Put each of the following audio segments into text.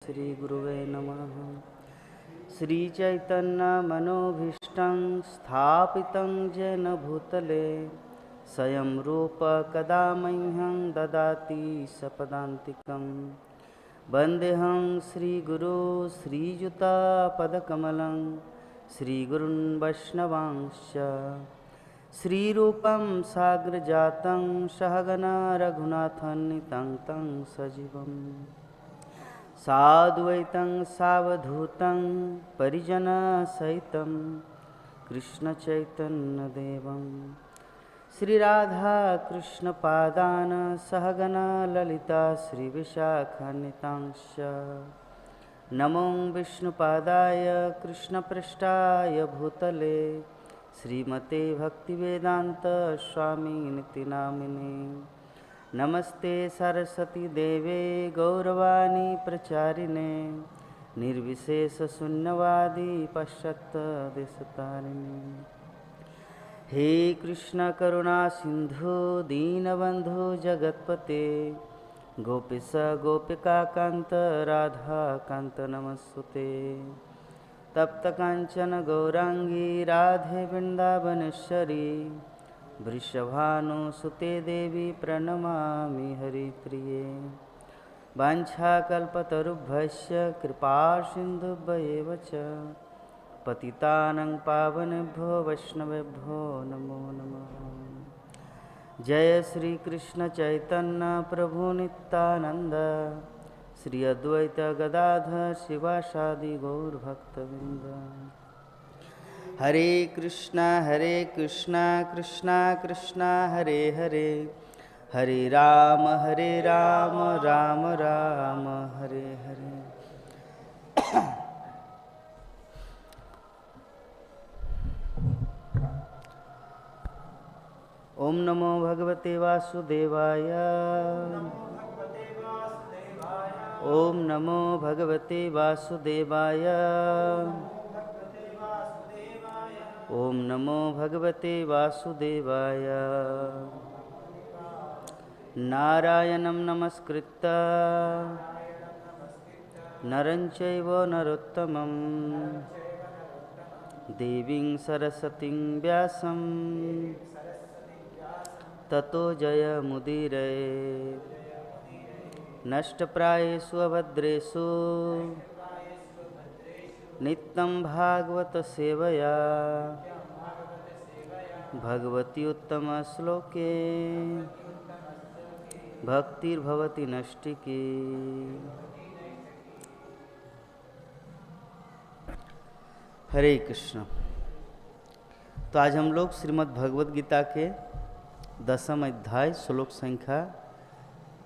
श्री गुरुवे नमः। श्री चैतन्य मनोभीष्टं स्थापितं येन भूतले स्वयं रूप कदा मह्यं ददाति सपदान्तिकं। वन्देऽहं श्रीगुरो श्रीयुतापदकमलं श्रीगुरुन् वैष्णवांश्च। श्रीरूपं साग्रजातं सहगना रघुनाथान्वितं तं सजीवं साद्वैतं सावधूतं परिजनसहितं कृष्णचैतन्यदेवं श्रीराधाकृष्णपादान् सहगना ललिता श्रीविशाखान्वितांश्च। नमो विष्णुपादाय कृष्णपृष्ठाय भूतले श्रीमते भक्तिवेदांत स्वामिनिति नामिने। नमस्ते सरस्वती देवे गौरवाणी प्रचारिणे निर्विशेष शून्यवादी पश्चात्देशतारिणे। हे कृष्ण करुणा सिंधु दीनबंधु जगत्पते गोपीश गोपिका कांत राधा कांत नमस्तुते। तप्त कांचन गौरांगी राधे वृंदावनेश्वरी वृषभानुसुते देवी प्रणमामि हरिप्रिये। वाञ्छाकल्पतरुभ्यश्च कृपा सिन्धुभ्येव च पतितानं पावनेभ्यो वैष्णवेभ्यो नमो नमः। जय श्री कृष्ण चैतन्य प्रभु नित्यानंद श्री अद्वैत गदाधर शिवासादि गौर भक्तवृंद। हरे कृष्णा कृष्णा कृष्णा हरे हरे हरे राम राम राम हरे हरे। ओम नमो भगवते वासुदेवाय। ओम नमो भगवते वासुदेवाय। ओम नमो भगवते वासुदेवाय। नारायणं नमस्कृत्य नरं चैव नरोत्तमं देवीं सरस्वतीं व्यासं ततो जयमुदीरये। नष्टप्रायेषु अभद्रेषु नित्यं भागवत सेवया भगवती उत्तम श्लोके भक्तिर्भवति नष्टिकी। हरे कृष्ण। तो आज हम लोग श्रीमद् भगवद गीता के 10वें अध्याय श्लोक संख्या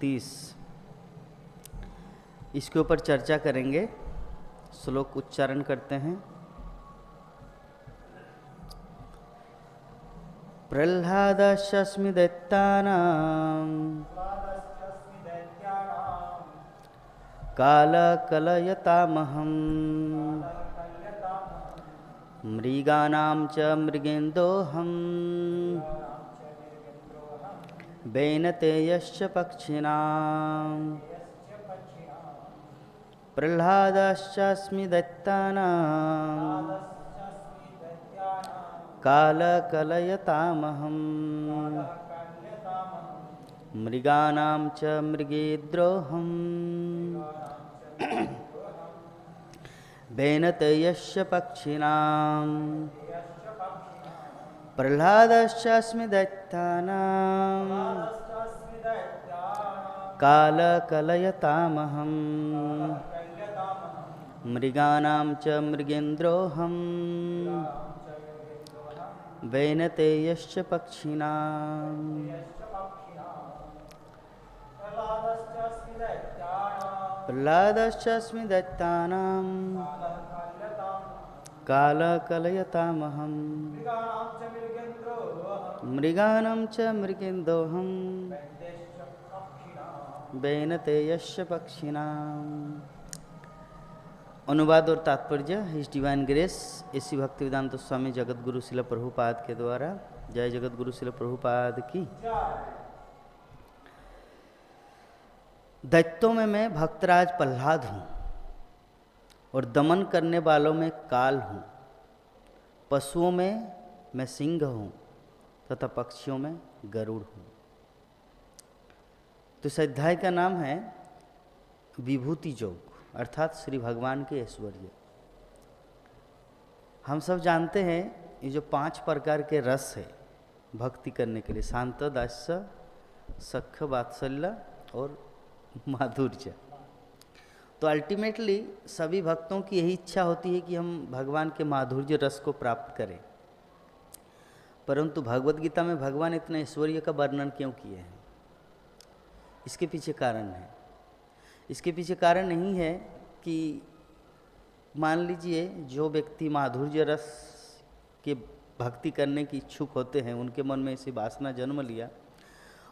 30 इसके ऊपर चर्चा करेंगे। श्लोक उच्चारण करते हैं। प्रह्लादस्मि दैत्यानां कालकलयतामहं मृगाणां च मृगेन्दोऽहं वैनतेयश्च पक्षिणाम्। प्रह्लादश्चास्मि दैत्यानां कालकलयतामहं मृगाणां च मृगेन्द्रोऽहं वैनतेयश्च पक्षिणाम्। प्रह्लादश्चास्मि दैत्यानां कालकलयतामहं मृगाणां च मृगेन्द्रोऽहं वैनतेयश्च पक्षिणाम्। प्रह्लादश्चास्मि दैत्यानां कालकलयतामहं मृगाणां च मृगेन्दोऽहं वैनतेयश्च पक्षिणाम्। अनुवाद और तात्पर्य his divine grace A C Bhaktivedanta Swami Jagadguru Shrila Prabhupada के द्वारा। जय जगतगुरु शिल प्रभुपाद की। दैत्यों में मैं भक्तराज प्रह्लाद हूँ। और दमन करने वालों में काल हूँ, पशुओं में मैं सिंह हूँ तथा पक्षियों में गरुड़ हूँ। तो इस अध्याय का नाम है विभूति योग, अर्थात श्री भगवान के ऐश्वर्य। हम सब जानते हैं ये जो 5 प्रकार के रस है भक्ति करने के लिए, शांत, दास्य, सख्य, वात्सल्य और माधुर्य। तो अल्टीमेटली सभी भक्तों की यही इच्छा होती है कि हम भगवान के माधुर्य रस को प्राप्त करें। परंतु भगवद गीता में भगवान इतने ऐश्वर्य का वर्णन क्यों किए हैं? इसके पीछे कारण है। इसके पीछे कारण नहीं है कि मान लीजिए जो व्यक्ति माधुर्य रस के भक्ति करने की इच्छुक होते हैं, उनके मन में ऐसी वासना जन्म लिया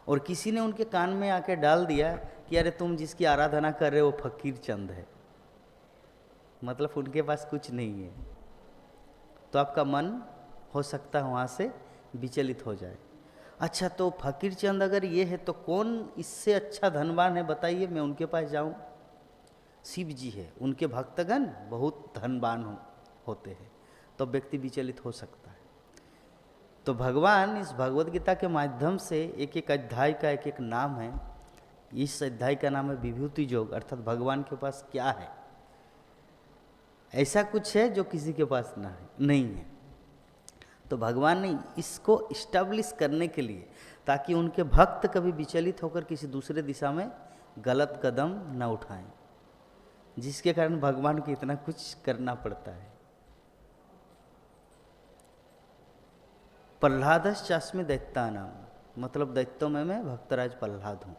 और किसी ने उनके कान में आके डाल दिया कि अरे तुम जिसकी आराधना कर रहे हो वो फकीर चंद है, मतलब उनके पास कुछ नहीं है, तो आपका मन हो सकता है वहाँ से विचलित हो जाए। अच्छा, तो फकीर चंद अगर ये है तो कौन इससे अच्छा धनवान है बताइए, मैं उनके पास जाऊँ? शिव जी है, उनके भक्तगण बहुत धनवान होते हैं, तो व्यक्ति विचलित हो सकता है। तो भगवान इस भगवद गीता के माध्यम से एक एक अध्याय का एक एक नाम है। इस अध्याय का नाम है विभूति योग, अर्थात भगवान के पास क्या है, ऐसा कुछ है जो किसी के पास नहीं है। तो भगवान ने इसको इस्टेब्लिश करने के लिए, ताकि उनके भक्त कभी विचलित होकर किसी दूसरे दिशा में गलत कदम न उठाएं, जिसके कारण भगवान को इतना कुछ करना पड़ता है। प्रह्लादश्चास्मि दैत्यानां, मतलब दैत्यों में मैं भक्तराज प्रह्लाद हूँ।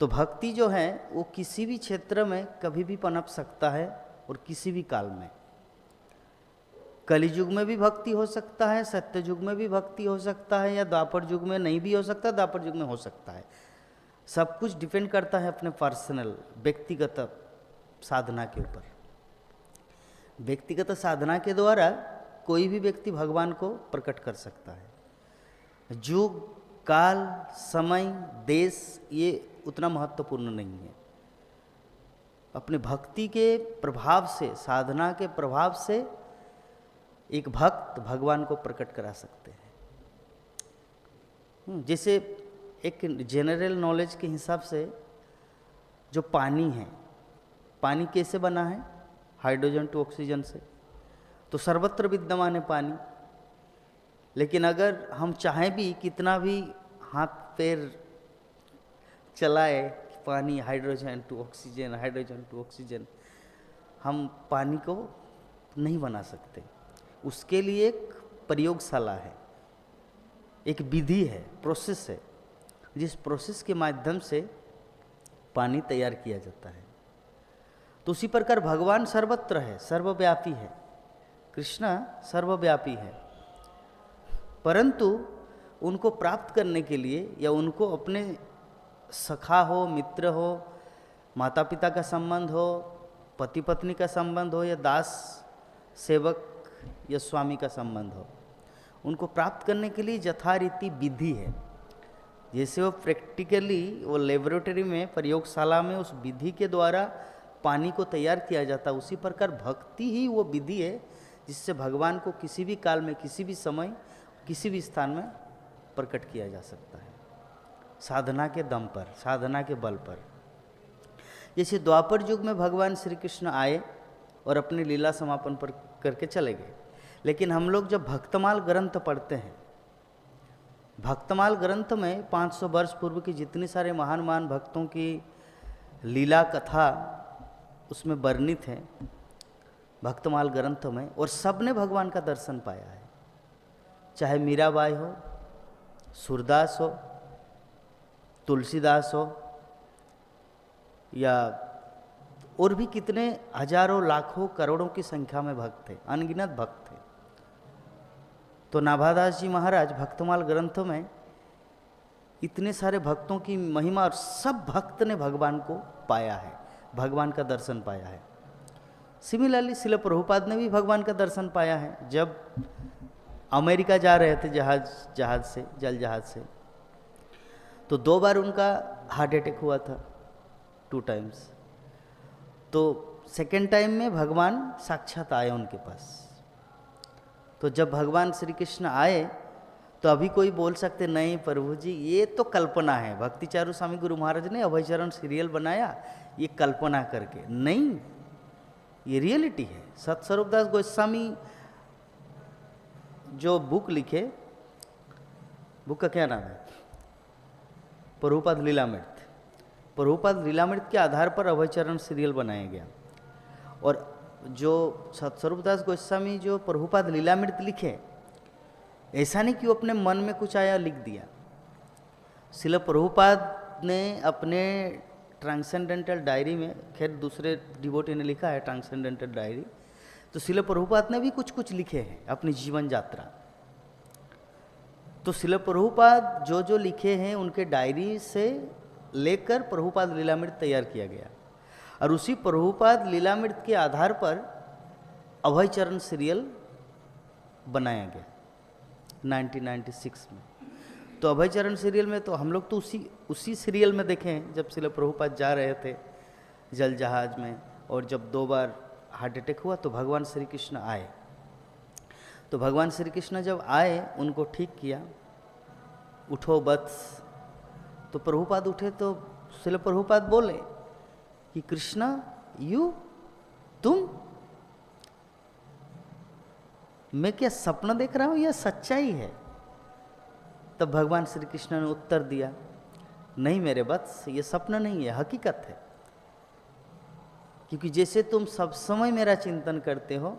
तो भक्ति जो है वो किसी भी क्षेत्र में कभी भी पनप सकता है और किसी भी काल में। कलियुग में भी भक्ति हो सकता है, सत्य युग में भी भक्ति हो सकता है, या द्वापर युग में नहीं भी हो सकता, द्वापर युग में हो सकता है। सब कुछ डिपेंड करता है अपने पर्सनल व्यक्तिगत साधना के ऊपर। व्यक्तिगत साधना के द्वारा कोई भी व्यक्ति भगवान को प्रकट कर सकता है। युग, काल, समय, देश ये उतना महत्वपूर्ण नहीं है। अपने भक्ति के प्रभाव से, साधना के प्रभाव से एक भक्त भगवान को प्रकट करा सकते हैं। जैसे एक जनरल नॉलेज के हिसाब से जो पानी है, पानी कैसे बना है? हाइड्रोजन टू ऑक्सीजन से। तो सर्वत्र विद्यमान है पानी। लेकिन अगर हम चाहें भी, कितना भी हाथ पैर चलाए, पानी hydrogen two oxygen, hydrogen two oxygen, हम पानी को नहीं बना सकते। उसके लिए एक प्रयोगशाला है, एक विधि है, प्रोसेस है, जिस प्रोसेस के माध्यम से पानी तैयार किया जाता है। तो उसी प्रकार भगवान सर्वत्र है, सर्वव्यापी है, कृष्ण सर्वव्यापी है। परंतु उनको प्राप्त करने के लिए, या उनको अपने सखा हो, मित्र हो, माता पिता का संबंध हो, पति पत्नी का संबंध हो, या दास सेवक या स्वामी का संबंध हो, उनको प्राप्त करने के लिए यथारीति विधि है। जैसे वो प्रैक्टिकली वो लेबोरेटरी में, प्रयोगशाला में उस विधि के द्वारा पानी को तैयार किया जाता है, उसी प्रकार भक्ति ही वो विधि है जिससे भगवान को किसी भी काल में, किसी भी समय, किसी भी स्थान में प्रकट किया जा सकता है, साधना के दम पर, साधना के बल पर। जैसे द्वापर युग में भगवान श्री कृष्ण आए और अपनी लीला समापन पर करके चले गए। लेकिन हम लोग जब भक्तमाल ग्रंथ पढ़ते हैं, भक्तमाल ग्रंथ में 500 वर्ष पूर्व की जितनी सारे महान महान भक्तों की लीला कथा उसमें वर्णित है भक्तमाल ग्रंथ में, और सब ने भगवान का दर्शन पाया है। चाहे मीराबाई हो, सूरदास हो, तुलसीदास हो, या और भी कितने हजारों, लाखों, करोड़ों की संख्या में भक्त थे, अनगिनत भक्त थे। तो नाभादास जी महाराज भक्तमाल ग्रंथों में इतने सारे भक्तों की महिमा, और सब भक्त ने भगवान को पाया है, भगवान का दर्शन पाया है। सिमिलरली श्रील प्रभुपाद ने भी भगवान का दर्शन पाया है। जब अमेरिका जा रहे थे जहाज से, जल जहाज से, तो 2 बार उनका हार्ट अटैक हुआ था, 2 टाइम्स। तो सेकेंड टाइम में भगवान साक्षात आए उनके पास। तो जब भगवान श्री कृष्ण आए तो अभी कोई बोल सकते नहीं प्रभु जी ये तो कल्पना है, भक्ति चारू स्वामी गुरु महाराज ने अभयचरण सीरियल बनाया ये कल्पना करके, नहीं ये रियलिटी है। सतस्वरूपदास गोस्वामी जो बुक लिखे, बुक का क्या नाम है, प्रभुपाद लीलामृत। प्रभुपाद लीलामृत के आधार पर अभयचरण सीरियल बनाया गया। और जो सतस्वरूपदास गोस्वामी जो प्रभुपाद लीलामृत लिखे, ऐसा नहीं कि वो अपने मन में कुछ आया लिख दिया। श्रील प्रभुपाद ने अपने ट्रांसेंडेंटल डायरी में, खैर दूसरे डिवोटी ने लिखा है ट्रांसेंडेंटल डायरी, तो श्रील प्रभुपाद ने भी कुछ कुछ लिखे हैं अपनी जीवन यात्रा। तो श्रील प्रभुपाद जो जो लिखे हैं उनके डायरी से लेकर प्रभुपाद लीलामृत तैयार किया गया, और उसी प्रभुपाद लीलामृत के आधार पर अभयचरण सीरियल बनाया गया 1996 में। तो अभयचरण सीरियल में तो हम लोग तो उसी सीरियल में देखे हैं जब श्रील प्रभुपाद जा रहे थे जल जहाज में, और जब 2 बार हार्ट अटैक हुआ तो भगवान श्री कृष्ण आए। तो भगवान श्री कृष्ण जब आए उनको ठीक किया, उठो बत्स। तो प्रभुपाद उठे तो श्रील प्रभुपाद बोले कि कृष्ण तुम, मैं क्या सपना देख रहा हूं या सच्चाई है? तब भगवान श्री कृष्ण ने उत्तर दिया, नहीं मेरे वत्स, ये सपना नहीं है, हकीकत है। क्योंकि जैसे तुम सब समय मेरा चिंतन करते हो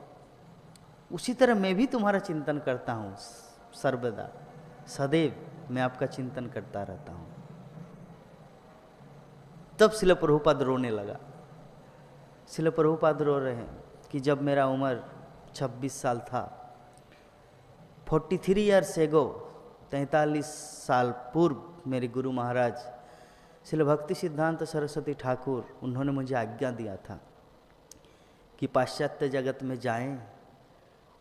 उसी तरह मैं भी तुम्हारा चिंतन करता हूँ सर्वदा, सदैव मैं आपका चिंतन करता रहता हूँ। तब श्रील प्रभुपाद रोने लगा। श्रील प्रभुपाद रो रहे हैं कि जब मेरा उम्र 26 साल था, 43 ईयर्स एगो, 43 साल पूर्व मेरे गुरु महाराज श्रील भक्ति सिद्धांत सरस्वती ठाकुर, उन्होंने मुझे आज्ञा दिया था कि पाश्चात्य जगत में जाएं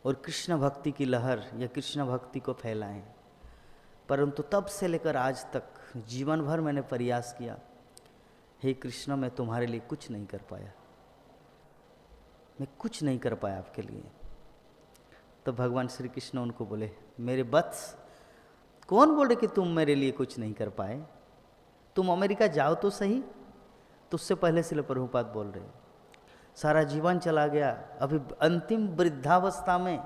और कृष्ण भक्ति की लहर या कृष्ण भक्ति को फैलाएं। परंतु तब से लेकर आज तक जीवन भर मैंने प्रयास किया, हे कृष्ण मैं तुम्हारे लिए कुछ नहीं कर पाया, मैं कुछ नहीं कर पाया आपके लिए। तो भगवान श्री कृष्ण उनको बोले, मेरे वत्स, कौन बोले कि तुम मेरे लिए कुछ नहीं कर पाए? तुम अमेरिका जाओ तो सही। तो उससे पहले श्रील प्रभुपाद बोल रहे, सारा जीवन चला गया, अभी अंतिम वृद्धावस्था में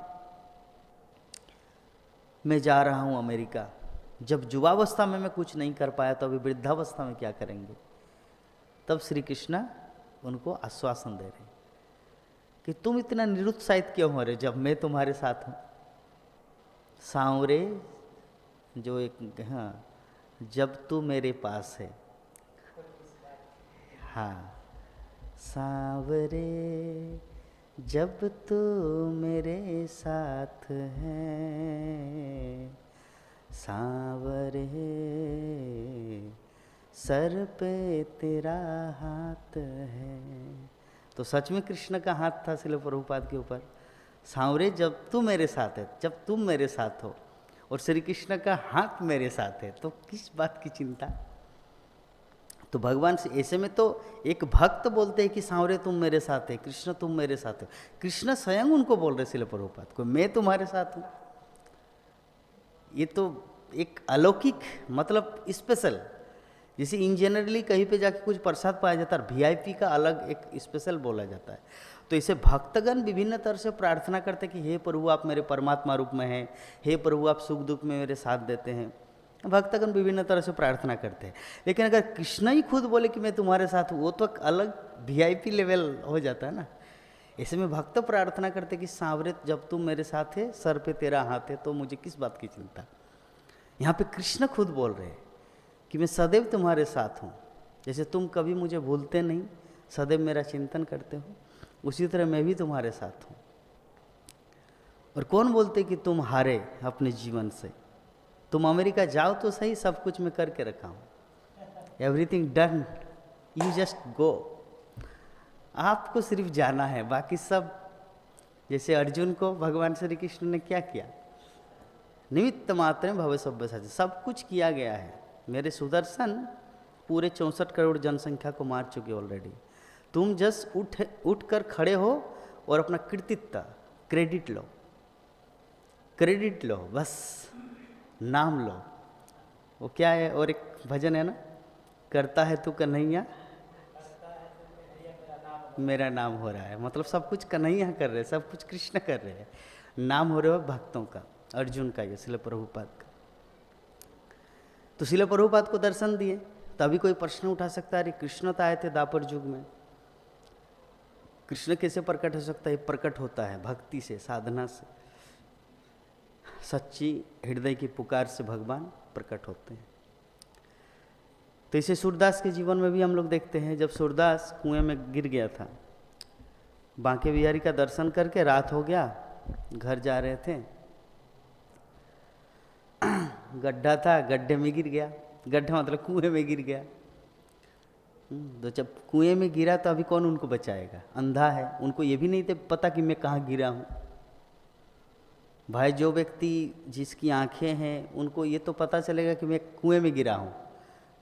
मैं जा रहा हूं अमेरिका। जब युवावस्था में मैं कुछ नहीं कर पाया तो अभी वृद्धावस्था में क्या करेंगे? तब श्री कृष्ण उनको आश्वासन दे रहे कि तुम इतना निरुत्साहित क्यों हो रहे जब मैं तुम्हारे साथ हूँ। सांवरे जो एक, हाँ, जब तू मेरे पास है, हाँ, सांवरे जब तू मेरे साथ है, सांवरे सर पे तेरा हाथ है। तो सच में कृष्ण का हाथ था श्रील प्रभुपाद के ऊपर। सांवरे जब तू मेरे साथ है, जब तुम मेरे साथ हो, और श्री कृष्ण का हाथ मेरे साथ है, तो किस बात की चिंता? तो भगवान से ऐसे में तो एक भक्त बोलते हैं कि सांवरे तुम मेरे साथ है, कृष्ण तुम मेरे साथ हो। कृष्ण स्वयं उनको बोल रहे श्रील प्रभुपाद को, मैं तुम्हारे साथ हूँ। ये तो एक अलौकिक, मतलब स्पेशल, जैसे इन जनरली कहीं पे जाके कुछ प्रसाद पाया जाता है, वीआईपी का अलग एक स्पेशल बोला जाता है। तो इसे भक्तगण विभिन्न तरह से प्रार्थना करते कि हे प्रभु आप मेरे परमात्मा रूप में हैं, हे प्रभु आप सुख दुख में मेरे साथ देते हैं। भक्तगण विभिन्न तरह से प्रार्थना करते हैं। लेकिन अगर कृष्ण ही खुद बोले कि मैं तुम्हारे साथ हूँ, वो तो अलग वीआईपी लेवल हो जाता है ना। ऐसे में भक्त प्रार्थना करते कि सांवरे जब तुम मेरे साथ है, सर पे तेरा हाथ है, तो मुझे किस बात की चिंता। यहाँ पे कृष्ण खुद बोल रहे हैं कि मैं सदैव तुम्हारे साथ हूँ। जैसे तुम कभी मुझे भूलते नहीं, सदैव मेरा चिंतन करते हो, उसी तरह मैं भी तुम्हारे साथ हूँ। और कौन बोलते कि तुम हारे अपने जीवन से? तुम अमेरिका जाओ तो सही, सब कुछ मैं करके रखा हूँ, everything done, you just go. आपको सिर्फ जाना है, बाकी सब, जैसे अर्जुन को भगवान श्री कृष्ण ने क्या किया, निमित्त मात्र भव सव्यसाची, सब कुछ किया गया है। मेरे सुदर्शन पूरे 64 करोड़ जनसंख्या को मार चुके ऑलरेडी। तुम जस्ट उठ कर खड़े हो और अपना कृतित्व क्रेडिट लो, बस नाम लो। वो क्या है, और एक भजन है ना, करता है तू कन्हैया मेरा नाम हो रहा है। मतलब सब कुछ कन्हैया कर रहे हैं, सब कुछ कृष्ण कर रहे हैं, नाम हो रहे हो भक्तों का, अर्जुन का, ये श्रील प्रभुपाद का। तो श्रील प्रभुपाद को दर्शन दिए, तभी कोई प्रश्न उठा सकता है, अरे कृष्ण तो आए थे द्वापर युग में, कृष्ण कैसे प्रकट हो सकता है? प्रकट होता है भक्ति से, साधना से, सच्ची हृदय की पुकार से भगवान प्रकट होते हैं। तो इसे सूरदास के जीवन में भी हम लोग देखते हैं। जब सूरदास कुएं में गिर गया था, बांके बिहारी का दर्शन करके रात हो गया, घर जा रहे थे, गड्ढा था, गड्ढे में गिर गया, गड्ढा मतलब कुएं में गिर गया। तो जब कुएं में गिरा तो अभी कौन उनको बचाएगा? अंधा है, उनको ये भी नहीं पता कि मैं कहाँ गिरा हूँ। भाई जो व्यक्ति जिसकी आंखें हैं उनको ये तो पता चलेगा कि मैं कुएं में गिरा हूँ,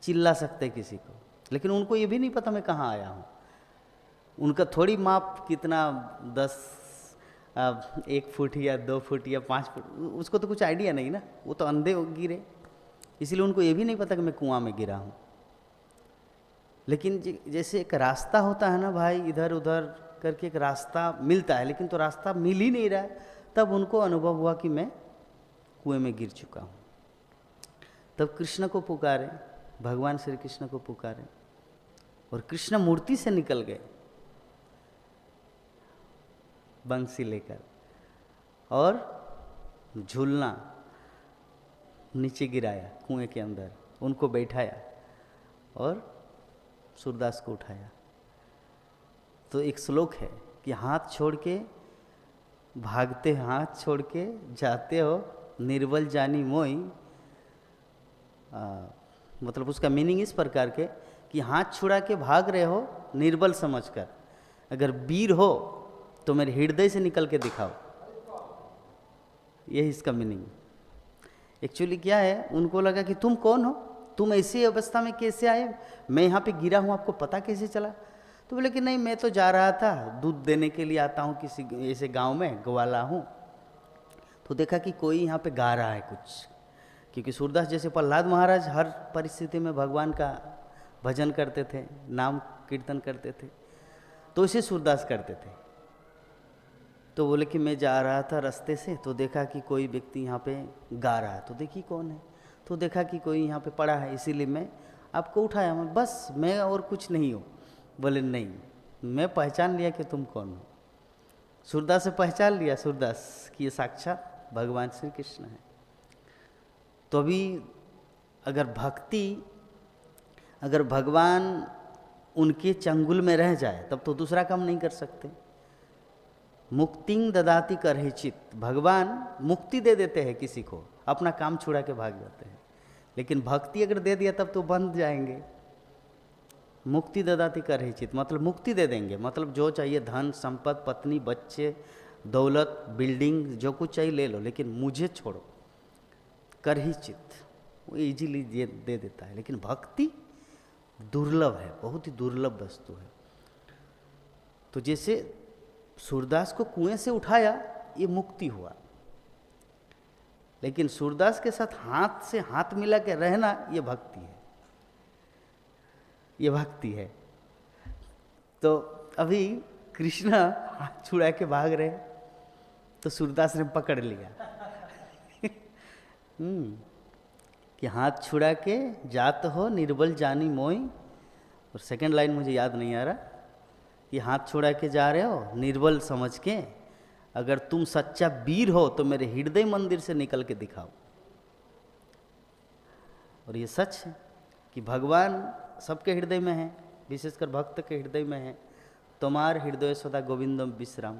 चिल्ला सकते किसी को, लेकिन उनको ये भी नहीं पता मैं कहाँ आया हूँ। उनका थोड़ी माप कितना 1 फुट या 2 फुट या 5 फुट, उसको तो कुछ आइडिया नहीं ना, वो तो अंधे गिरे, इसलिए उनको ये भी नहीं पता कि मैं कुआं में गिरा हूँ। लेकिन जैसे एक रास्ता होता है ना भाई, इधर उधर करके एक रास्ता मिलता है, लेकिन तो रास्ता मिल ही नहीं रहा है, तब उनको अनुभव हुआ कि मैं कुएं में गिर चुका हूँ। तब कृष्ण को पुकारे, भगवान श्री कृष्ण को पुकारे, और कृष्ण मूर्ति से निकल गए बंसी लेकर, और झूलना नीचे गिराया कुएं के अंदर, उनको बैठाया और सूरदास को उठाया। तो एक श्लोक है कि हाथ छोड़ के भागते, हाथ छोड़ के जाते हो, निर्बल जानी मोई। मतलब उसका मीनिंग इस प्रकार के कि हाथ छुड़ा के भाग रहे हो निर्बल समझकर, अगर वीर हो तो मेरे हृदय से निकल के दिखाओ, यही इसका मीनिंग। एक्चुअली क्या है, उनको लगा कि तुम कौन हो, तुम ऐसी अवस्था में कैसे आए, मैं यहाँ पे गिरा हूँ, आपको पता कैसे चला? तो बोले कि नहीं, मैं तो जा रहा था, दूध देने के लिए आता हूँ किसी ऐसे गांव में, ग्वाला हूँ। तो देखा कि कोई यहाँ पे गा रहा है कुछ, क्योंकि सूरदास जैसे प्रहलाद महाराज हर परिस्थिति में भगवान का भजन करते थे, नाम कीर्तन करते थे, तो इसे सूरदास करते थे। तो बोले कि मैं जा रहा था रास्ते से, तो देखा कि कोई व्यक्ति यहाँ पे गा रहा है, तो देखी कौन है, तो देखा कि कोई यहाँ पे पड़ा है, इसीलिए मैं आपको उठाया, मैं बस, मैं और कुछ नहीं हूँ। बोले नहीं, मैं पहचान लिया कि तुम कौन हो। सूरदास से पहचान लिया सूरदास कि ये साक्षात भगवान श्री कृष्ण है। तो अभी अगर भक्ति, अगर भगवान उनके चंगुल में रह जाए तब तो दूसरा काम नहीं कर सकते। मुक्तिं ददाति करहिचित, भगवान मुक्ति दे देते हैं किसी को, अपना काम छुड़ा के भाग जाते हैं, लेकिन भक्ति अगर दे दिया तब तो बंध जाएंगे। मुक्ति ददाति करहिचित मतलब मुक्ति दे देंगे, मतलब जो चाहिए धन संपत्ति, पत्नी, बच्चे, दौलत, बिल्डिंग, जो कुछ चाहिए ले लो, लेकिन मुझे छोड़ो। करहिचित वो इजीली दे देता है, लेकिन भक्ति दुर्लभ है, बहुत ही दुर्लभ वस्तु है। तो जैसे सूरदास को कुएं से उठाया, ये मुक्ति हुआ, लेकिन सूरदास के साथ हाथ से हाथ मिला के रहना, ये भक्ति है, ये भक्ति है। तो अभी कृष्ण हाथ छुड़ा के भाग रहे, तो सूरदास ने पकड़ लिया कि हाथ छुड़ा के जात हो निर्बल जानी मोई, और सेकंड लाइन मुझे याद नहीं आ रहा, कि हाथ छुड़ा के जा रहे हो निर्बल समझ के, अगर तुम सच्चा वीर हो तो मेरे हृदय मंदिर से निकल के दिखाओ। और ये सच है कि भगवान सबके हृदय में है, विशेषकर भक्त के हृदय में है। तुम्हार हृदय सदा गोविंदम विश्राम।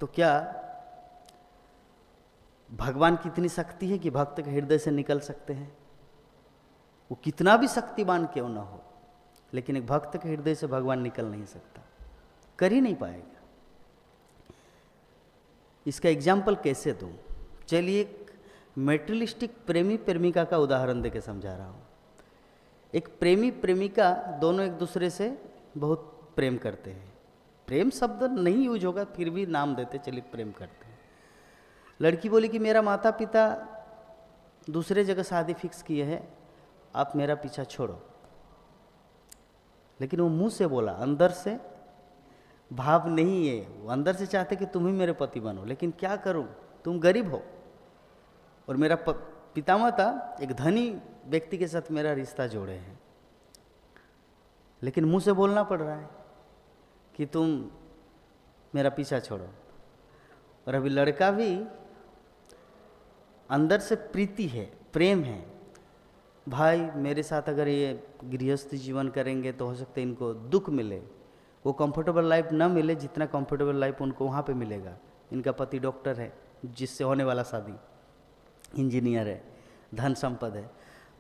तो क्या भगवान की इतनी शक्ति है कि भक्त के हृदय से निकल सकते हैं? वो कितना भी शक्तिमान क्यों ना हो, लेकिन एक भक्त के हृदय से भगवान निकल नहीं सकता, कर ही नहीं पाएगा। इसका एग्जाम्पल कैसे दूं? चलिए एक मेटेरियलिस्टिक प्रेमी प्रेमिका का उदाहरण देके समझा रहा हूं। एक प्रेमी प्रेमिका दोनों एक दूसरे से बहुत प्रेम करते हैं। प्रेम शब्द नहीं यूज होगा, फिर भी नाम देते, चलिए प्रेम करते हैं। लड़की बोली कि मेरा माता पिता दूसरे जगह शादी फिक्स किए हैं, आप मेरा पीछा छोड़ो। लेकिन वो मुंह से बोला, अंदर से भाव नहीं है, वो अंदर से चाहते कि तुम ही मेरे पति बनो, लेकिन क्या करूं, तुम गरीब हो और मेरा पितामाता एक धनी व्यक्ति के साथ मेरा रिश्ता जोड़े हैं, लेकिन मुंह से बोलना पड़ रहा है कि तुम मेरा पीछा छोड़ो। और अभी लड़का भी अंदर से प्रीति है, प्रेम है, भाई मेरे साथ अगर ये गृहस्थ जीवन करेंगे तो हो सकता है इनको दुख मिले, वो कंफर्टेबल लाइफ ना मिले जितना कंफर्टेबल लाइफ उनको वहाँ पे मिलेगा। इनका पति डॉक्टर है, जिससे होने वाला शादी इंजीनियर है, धन संपद है,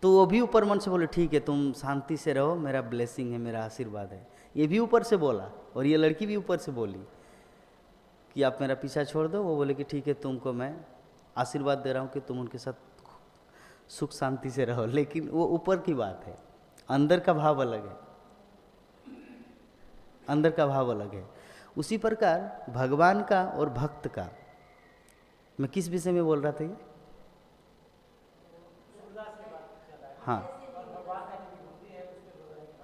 तो वो भी ऊपर मन से बोले ठीक है तुम शांति से रहो, मेरा ब्लेसिंग है, मेरा आशीर्वाद है। ये भी ऊपर से बोला और ये लड़की भी ऊपर से बोली कि आप मेरा पीछा छोड़ दो। वो बोले कि ठीक है तुमको मैं आशीर्वाद दे रहा हूँ कि तुम उनके साथ सुख शांति से रहो। लेकिन वो ऊपर की बात है, अंदर का भाव अलग है, अंदर का भाव अलग है। उसी प्रकार भगवान का और भक्त का, मैं किस विषय में बोल रहा था ये? हाँ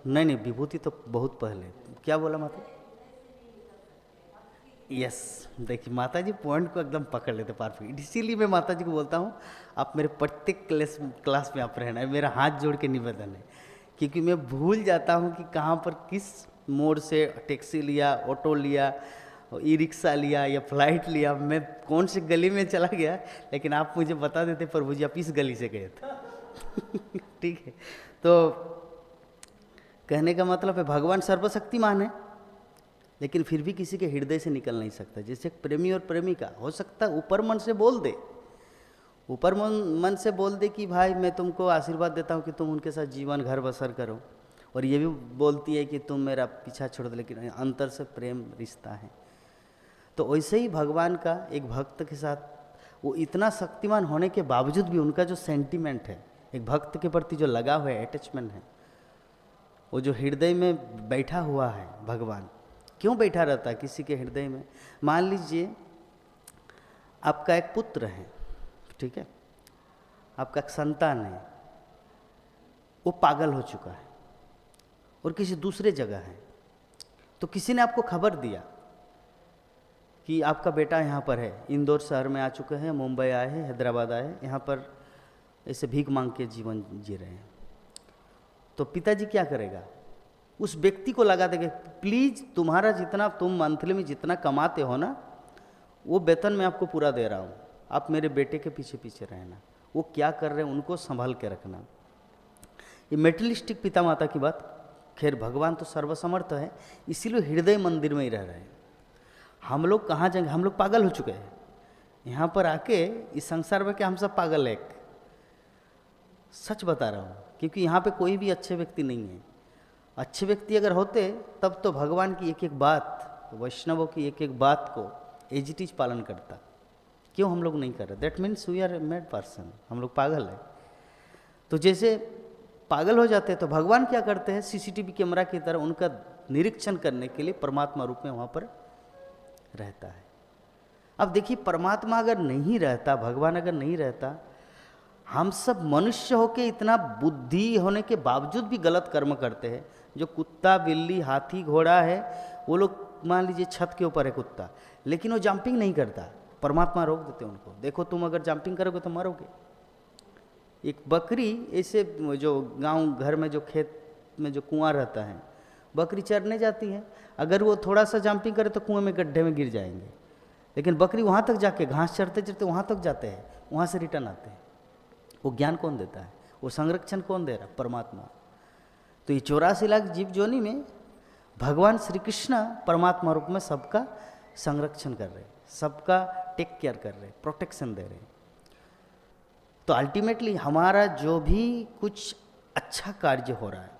नहीं नहीं, विभूति तो बहुत पहले। क्या बोला माता? यस, देखिए माता जी पॉइंट को एकदम पकड़ लेते परफेक्ट। इसीलिए मैं माता जी को बोलता हूँ आप मेरे प्रत्येक क्लास में आप रहना है, मेरा हाथ जोड़ के निवेदन है, क्योंकि मैं भूल जाता हूँ कि कहाँ पर किस मोड़ से टैक्सी लिया, ऑटो लिया, ई रिक्शा लिया या फ्लाइट लिया, मैं कौन से गली में चला गया, लेकिन आप मुझे बता देते प्रभु जी आप इस गली से गए थे। ठीक है, तो कहने का मतलब है भगवान सर्वशक्तिमान है, लेकिन फिर भी किसी के हृदय से निकल नहीं सकता। जैसे प्रेमी और प्रेमिका हो सकता है ऊपर मन से बोल दे, ऊपर मन से बोल दे कि भाई मैं तुमको आशीर्वाद देता हूँ कि तुम उनके साथ जीवन घर बसर करो, और ये भी बोलती है कि तुम मेरा पीछा छोड़ दो, लेकिन अंतर से प्रेम रिश्ता है। तो वैसे ही भगवान का एक भक्त के साथ वो इतना शक्तिमान होने के बावजूद भी उनका जो सेंटिमेंट है, एक भक्त के प्रति जो लगाव है, अटैचमेंट है, वो जो हृदय में बैठा हुआ है। भगवान क्यों बैठा रहता है किसी के हृदय में? मान लीजिए आपका एक पुत्र है, ठीक है, आपका एक संतान है, वो पागल हो चुका है और किसी दूसरे जगह है, तो किसी ने आपको खबर दिया कि आपका बेटा यहाँ पर है, इंदौर शहर में आ चुके हैं, मुंबई आए हैं, हैदराबाद आए हैं, यहाँ पर ऐसे भीख मांग के जीवन जी रहे हैं। तो पिताजी क्या करेगा? उस व्यक्ति को लगा देंगे, प्लीज़ तुम्हारा जितना तुम मंथली में जितना कमाते हो ना, वो वेतन मैं आपको पूरा दे रहा हूँ, आप मेरे बेटे के पीछे पीछे रहना, वो क्या कर रहे हैं उनको संभाल के रखना। ये मेटलिस्टिक पिता माता की बात। खैर भगवान तो सर्वसमर्थ है, इसीलिए हृदय मंदिर में ही रह रहे हैं। हम लोग कहाँ जाएंगे? हम लोग पागल हो चुके हैं यहाँ पर आके, इस संसार में कि हम सब पागल है। सच बता रहा हूँ, क्योंकि यहाँ पे कोई भी अच्छे व्यक्ति नहीं है। अच्छे व्यक्ति अगर होते तब तो भगवान की एक एक बात, वैष्णवों की एक एक बात को एज इट इज पालन करता। क्यों हम लोग नहीं कर रहे? That means we are mad person, हम लोग पागल है। तो जैसे पागल हो जाते हैं तो भगवान क्या करते हैं? सीसीटीवी कैमरा की तरह उनका निरीक्षण करने के लिए परमात्मा रूप में वहाँ पर रहता है। अब देखिए, परमात्मा अगर नहीं रहता, भगवान अगर नहीं रहता, हम सब मनुष्य होके इतना बुद्धि होने के बावजूद भी गलत कर्म करते हैं। जो कुत्ता, बिल्ली, हाथी, घोड़ा है, वो लोग मान लीजिए छत के ऊपर है कुत्ता, लेकिन वो जंपिंग नहीं करता, परमात्मा रोक देते उनको, देखो तुम अगर जंपिंग करोगे तो मरोगे। एक बकरी ऐसे, जो गांव घर में जो खेत में जो कुआं रहता है, बकरी चरने जाती है, अगर वो थोड़ा सा जंपिंग करे तो कुएं में गड्ढे में गिर जाएंगे, लेकिन बकरी वहाँ तक जाके घास चरते चरते वहाँ तक जाते हैं, वहाँ से रिटर्न आते हैं। वो ज्ञान कौन देता है? वो संरक्षण कौन दे रहा? परमात्मा। तो ये 84 लाख जीव जोनी में भगवान श्री कृष्ण परमात्मा रूप में सबका संरक्षण कर रहे, सबका टेक केयर कर रहे, प्रोटेक्शन दे रहे। तो अल्टीमेटली हमारा जो भी कुछ अच्छा कार्य हो रहा है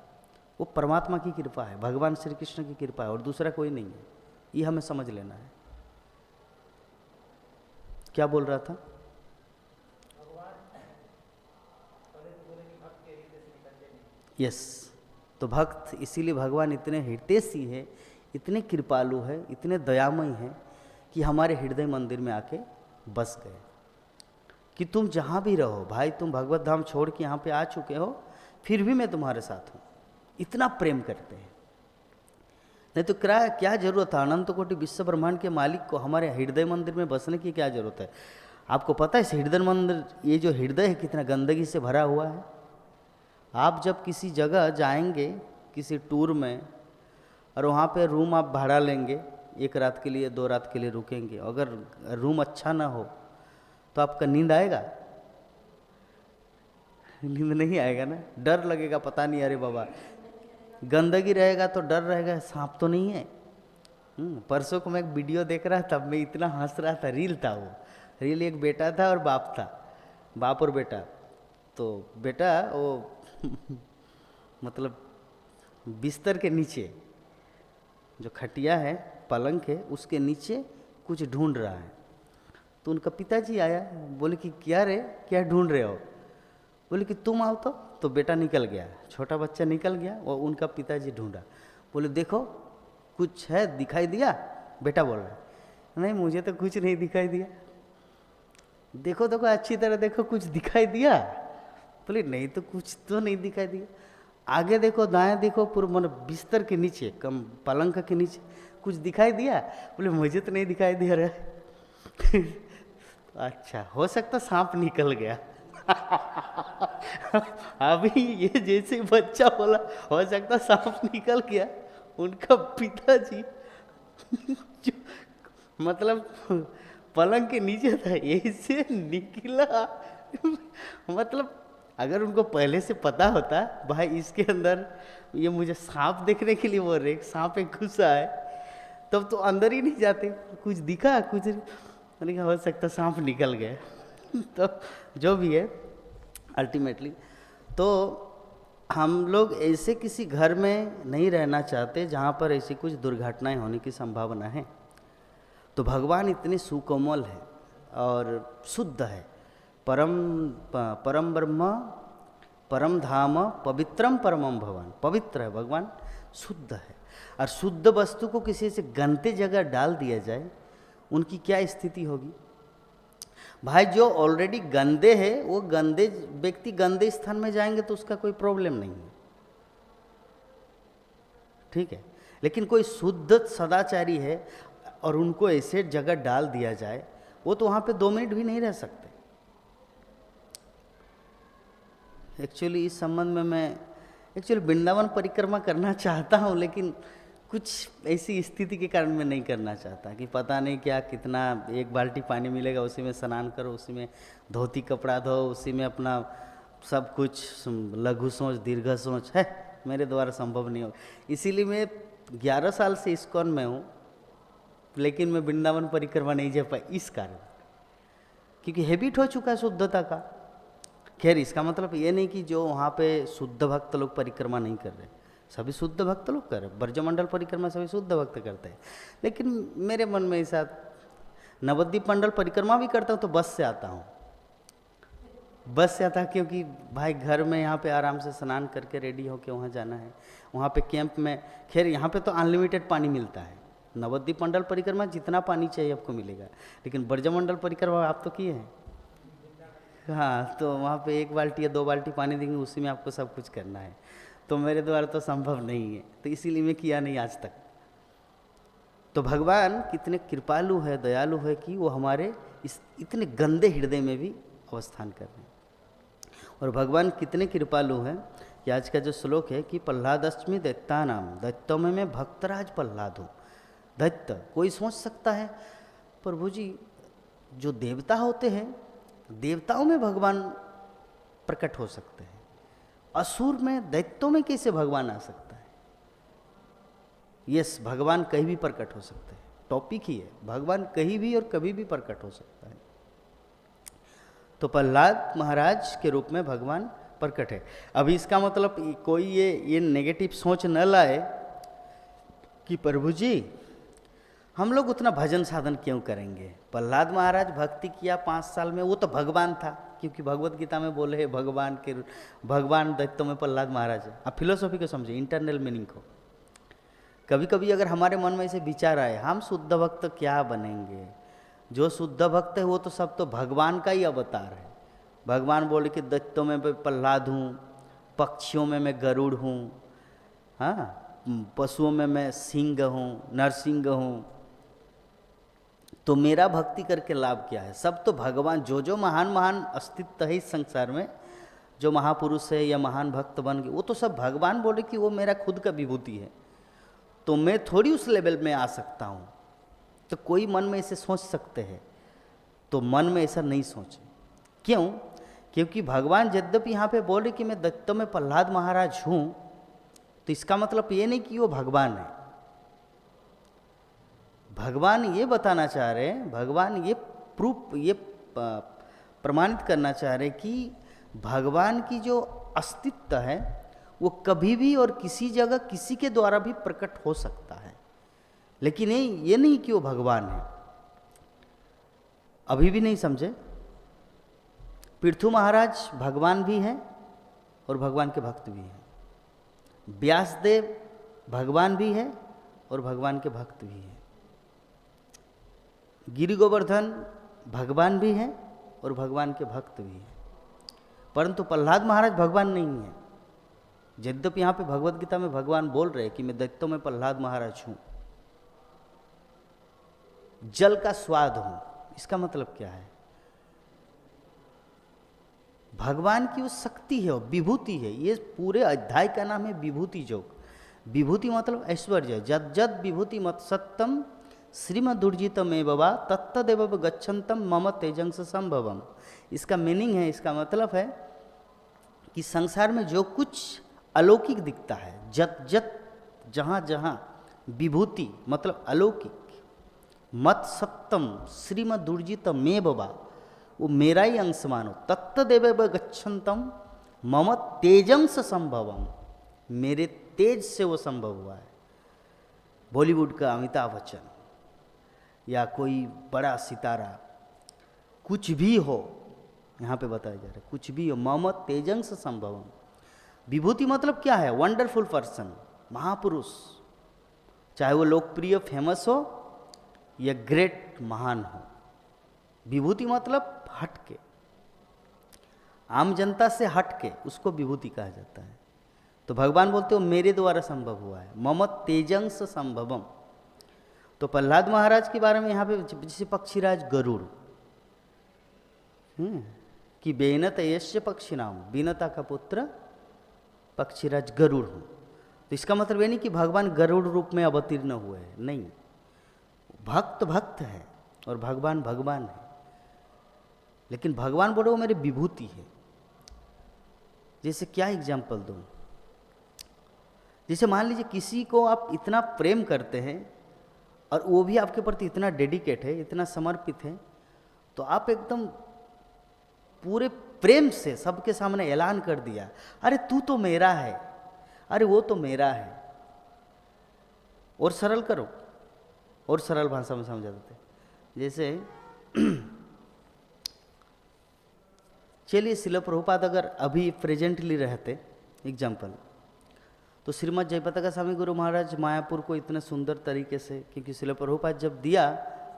वो परमात्मा की कृपा है, भगवान श्री कृष्ण की कृपा है, और दूसरा कोई नहीं है। ये हमें समझ लेना है। क्या बोल रहा था? यस, तो भक्त इसीलिए भगवान इतने हितैषी है, इतने कृपालु है, इतने दयामय हैं कि हमारे हृदय मंदिर में आके बस गए कि तुम जहाँ भी रहो भाई, तुम भगवत धाम छोड़ के यहाँ पे आ चुके हो, फिर भी मैं तुम्हारे साथ हूँ। इतना प्रेम करते हैं। नहीं तो क्या जरूरत है अनंत कोटि विश्व ब्रह्मांड के मालिक को हमारे हृदय मंदिर में बसने की क्या जरूरत है? आपको पता है इस हृदय मंदिर, ये जो हृदय है कितना गंदगी से भरा हुआ है। आप जब किसी जगह जाएंगे किसी टूर में और वहाँ पे रूम आप भाड़ा लेंगे, 1 रात के लिए 2 रात के लिए रुकेंगे, अगर रूम अच्छा ना हो तो आपका नींद आएगा? नींद नहीं आएगा ना, डर लगेगा, पता नहीं अरे बाबा गंदगी रहेगा तो डर रहेगा, सांप तो नहीं है। परसों को मैं एक वीडियो देख रहा था, मैं इतना हंस रहा था, रील था वो, रील एक बेटा था और बाप था, बाप और बेटा। तो बेटा वो मतलब बिस्तर के नीचे जो खटिया है, पलंग है, उसके नीचे कुछ ढूंढ रहा है। तो उनका पिताजी आया, बोले कि क्या रे, क्या ढूंढ रहे हो? बोले कि तुम आओ तो बेटा निकल गया, छोटा बच्चा निकल गया, और उनका पिताजी ढूंढा। बोले देखो कुछ है, दिखाई दिया? बेटा बोल रहा है नहीं मुझे तो कुछ नहीं दिखाई दिया। देखो देखो अच्छी तरह देखो, कुछ दिखाई दिया? बोले नहीं तो कुछ तो नहीं दिखाई दिया। आगे देखो, दाएं देखो, पूरा मन बिस्तर के नीचे, कम पलंग के नीचे कुछ दिखाई दिया? बोले मुझे तो नहीं दिखाई दे रहा। अच्छा, हो सकता सांप निकल गया। अभी ये जैसे बच्चा बोला हो सकता सांप निकल गया, उनका पिताजी जो मतलब पलंग के नीचे था, ऐसे निकला। मतलब अगर उनको पहले से पता होता भाई इसके अंदर ये मुझे सांप देखने के लिए बोल रहे, सांप एक घुसा है, तब तो अंदर ही नहीं जाते। कुछ दिखा, कुछ नहीं, हो सकता सांप निकल गया। तो जो भी है अल्टीमेटली, तो हम लोग ऐसे किसी घर में नहीं रहना चाहते जहाँ पर ऐसी कुछ दुर्घटनाएं होने की संभावना है। तो भगवान इतने सुकोमल है और शुद्ध है, परम ब्रह्म परम धाम पवित्रम परमम भगवान, पवित्र है भगवान, शुद्ध है। और शुद्ध वस्तु को किसी से गंदे जगह डाल दिया जाए, उनकी क्या स्थिति होगी? भाई जो ऑलरेडी गंदे है, वो गंदे व्यक्ति गंदे स्थान में जाएंगे तो उसका कोई प्रॉब्लम नहीं है, ठीक है। लेकिन कोई शुद्ध सदाचारी है और उनको ऐसे जगह डाल दिया जाए, वो तो वहाँ पे 2 मिनट भी नहीं रह सकते। एक्चुअली इस संबंध में मैं वृंदावन परिक्रमा करना चाहता हूँ, लेकिन कुछ ऐसी स्थिति के कारण मैं नहीं करना चाहता कि पता नहीं क्या कितना 1 बाल्टी पानी मिलेगा, उसी में स्नान करो, उसी में धोती कपड़ा धो, उसी में अपना सब कुछ, लघु सोच दीर्घ सोच है, मेरे द्वारा संभव नहीं हो। इसीलिए मैं 11 साल से इस्कॉन में हूँ, लेकिन मैं वृंदावन परिक्रमा नहीं जा पाई, इस कारण, क्योंकि हैबिट हो चुका है शुद्धता का। खैर इसका मतलब ये नहीं कि जो वहाँ पे शुद्ध भक्त लोग परिक्रमा नहीं कर रहे, सभी शुद्ध भक्त लोग कर रहे, ब्रजमंडल परिक्रमा सभी शुद्ध भक्त करते हैं। लेकिन मेरे मन में ऐसा, नवद्वीप मंडल परिक्रमा भी करता हूँ तो बस से आता हूँ, बस से आता, क्योंकि भाई घर में यहाँ पे आराम से स्नान करके रेडी होके वहाँ जाना है। वहाँ पे कैंप में, खैर यहाँ पे तो अनलिमिटेड पानी मिलता है, नवद्वीप मंडल परिक्रमा जितना पानी चाहिए आपको मिलेगा। लेकिन ब्रजमंडल परिक्रमा आप तो किए हैं, हाँ, तो वहाँ पे 1 बाल्टी या 2 बाल्टी पानी देंगे, उसी में आपको सब कुछ करना है। तो मेरे द्वारा तो संभव नहीं है, तो इसीलिए मैं किया नहीं आज तक। तो भगवान कितने कृपालु है, दयालु है कि वो हमारे इस इतने गंदे हृदय में भी अवस्थान कर रहे हैं। और भगवान कितने कृपालु हैं कि आज का जो श्लोक है कि प्रह्लादष्टमी दैत्यानाम दैत्यों में भक्तराज प्रह्लाद हूँ। दैत्य कोई सोच सकता है प्रभु जी जो देवता होते हैं, देवताओं में भगवान प्रकट हो सकते हैं, असुर में, दैत्यों में कैसे भगवान आ सकता है? यस, भगवान कहीं भी प्रकट हो सकते हैं, टॉपिक ही है, भगवान कहीं भी और कभी भी प्रकट हो सकता है। तो प्रह्लाद महाराज के रूप में भगवान प्रकट है। अभी इसका मतलब कोई ये नेगेटिव सोच न लाए कि प्रभु जी हम लोग उतना भजन साधन क्यों करेंगे। प्रह्लाद महाराज भक्ति किया 5 साल में, वो तो भगवान था, क्योंकि भगवत गीता में बोले है भगवान दैत्यों में प्रहलाद महाराज है। आप फिलोसॉफी को समझे, इंटरनल मीनिंग को। कभी कभी अगर हमारे मन में ऐसे विचार आए हम शुद्ध भक्त क्या बनेंगे, जो शुद्ध भक्त है वो तो सब तो भगवान का ही अवतार है। भगवान बोले कि दैत्यों में प्रहलाद हूँ, पक्षियों में मैं गरुड़ हूँ, हाँ, पशुओं में मैं सिंह हूँ, नरसिंह हूँ, तो मेरा भक्ति करके लाभ क्या है? सब तो भगवान, जो महान महान अस्तित्व है इस संसार में, जो महापुरुष है या महान भक्त बन गए, वो तो सब भगवान बोले कि वो मेरा खुद का विभूति है, तो मैं थोड़ी उस लेवल में आ सकता हूँ। तो कोई मन में ऐसे सोच सकते हैं, तो मन में ऐसा नहीं सोचे। क्यों? क्योंकि भगवान यद्यपि यहाँ पे बोले कि मैं दैत्यों में प्रहलाद महाराज हूँ, तो इसका मतलब ये नहीं कि वो भगवान है। भगवान ये बताना चाह रहे हैं, भगवान ये प्रमाणित करना चाह रहे कि भगवान की जो अस्तित्व है वो कभी भी और किसी जगह किसी के द्वारा भी प्रकट हो सकता है, लेकिन ये नहीं कि वो भगवान है। अभी भी नहीं समझे? पृथु महाराज भगवान भी हैं और भगवान के भक्त भी हैं। व्यासदेव भगवान भी है और भगवान के भक्त भी हैं। गिरि गोवर्धन भगवान भी हैं और भगवान के भक्त भी हैं। परंतु प्रहलाद महाराज भगवान नहीं है। यद्यपि यहाँ पे भगवत गीता में भगवान बोल रहे हैं कि मैं दैत्यों में प्रहलाद महाराज हूँ, जल का स्वाद हूँ। इसका मतलब क्या है? भगवान की वो शक्ति है, विभूति है। ये पूरे अध्याय का नाम है विभूति योग। विभूति मतलब ऐश्वर्य। जद जद विभूति मत सत्यम श्रीमदुर्जितमेव वा तत्तदेव गच्छन्तम मम तेजंस संभवम। इसका मीनिंग है, इसका मतलब है कि संसार में जो कुछ अलौकिक दिखता है, जत जत जहाँ जहाँ विभूति मतलब अलौकिक, मत सत्यम श्रीमदुर्जितमेव वा, वो मेरा ही अंश मानो, तत्तदेव गच्छन्तम मम तेजंस संभवम, मेरे तेज से वो संभव हुआ है। बॉलीवुड का अमिताभ बच्चन या कोई बड़ा सितारा, कुछ भी हो, यहाँ पे बताया जा रहा है कुछ भी हो, मम तेजंस संभवम। विभूति मतलब क्या है? वंडरफुल पर्सन, महापुरुष, चाहे वो लोकप्रिय फेमस हो या ग्रेट महान हो। विभूति मतलब हटके, आम जनता से हटके, उसको विभूति कहा जाता है। तो भगवान बोलते हो मेरे द्वारा संभव हुआ है, मम तेजंस संभवम। तो प्रहलाद महाराज के बारे में यहाँ पे जैसे पक्षीराज गरुड़ कि बेनत यश्य पक्षिनाम, बीनता का पुत्र पक्षीराज गरुड़ हूँ। तो इसका मतलब ये नहीं कि भगवान गरुड़ रूप में अवतीर्ण हुए हैं, नहीं। भक्त भक्त है और भगवान भगवान है। लेकिन भगवान बोले वो मेरी विभूति है। जैसे क्या एग्जाम्पल दूँ? जैसे मान लीजिए किसी को आप इतना प्रेम करते हैं और वो भी आपके प्रति इतना डेडिकेट है, इतना समर्पित है, तो आप एकदम पूरे प्रेम से सबके सामने ऐलान कर दिया, अरे तू तो मेरा है, अरे वो तो मेरा है। और सरल करो, और सरल भाषा में समझा देते। जैसे चलिए शिला प्रभुपाद अगर अभी प्रेजेंटली रहते, एग्जाम्पल, तो श्रीमद जयपताका स्वामी गुरु महाराज मायापुर को इतने सुंदर तरीके से, क्योंकि शिला प्रभुपाद जब दिया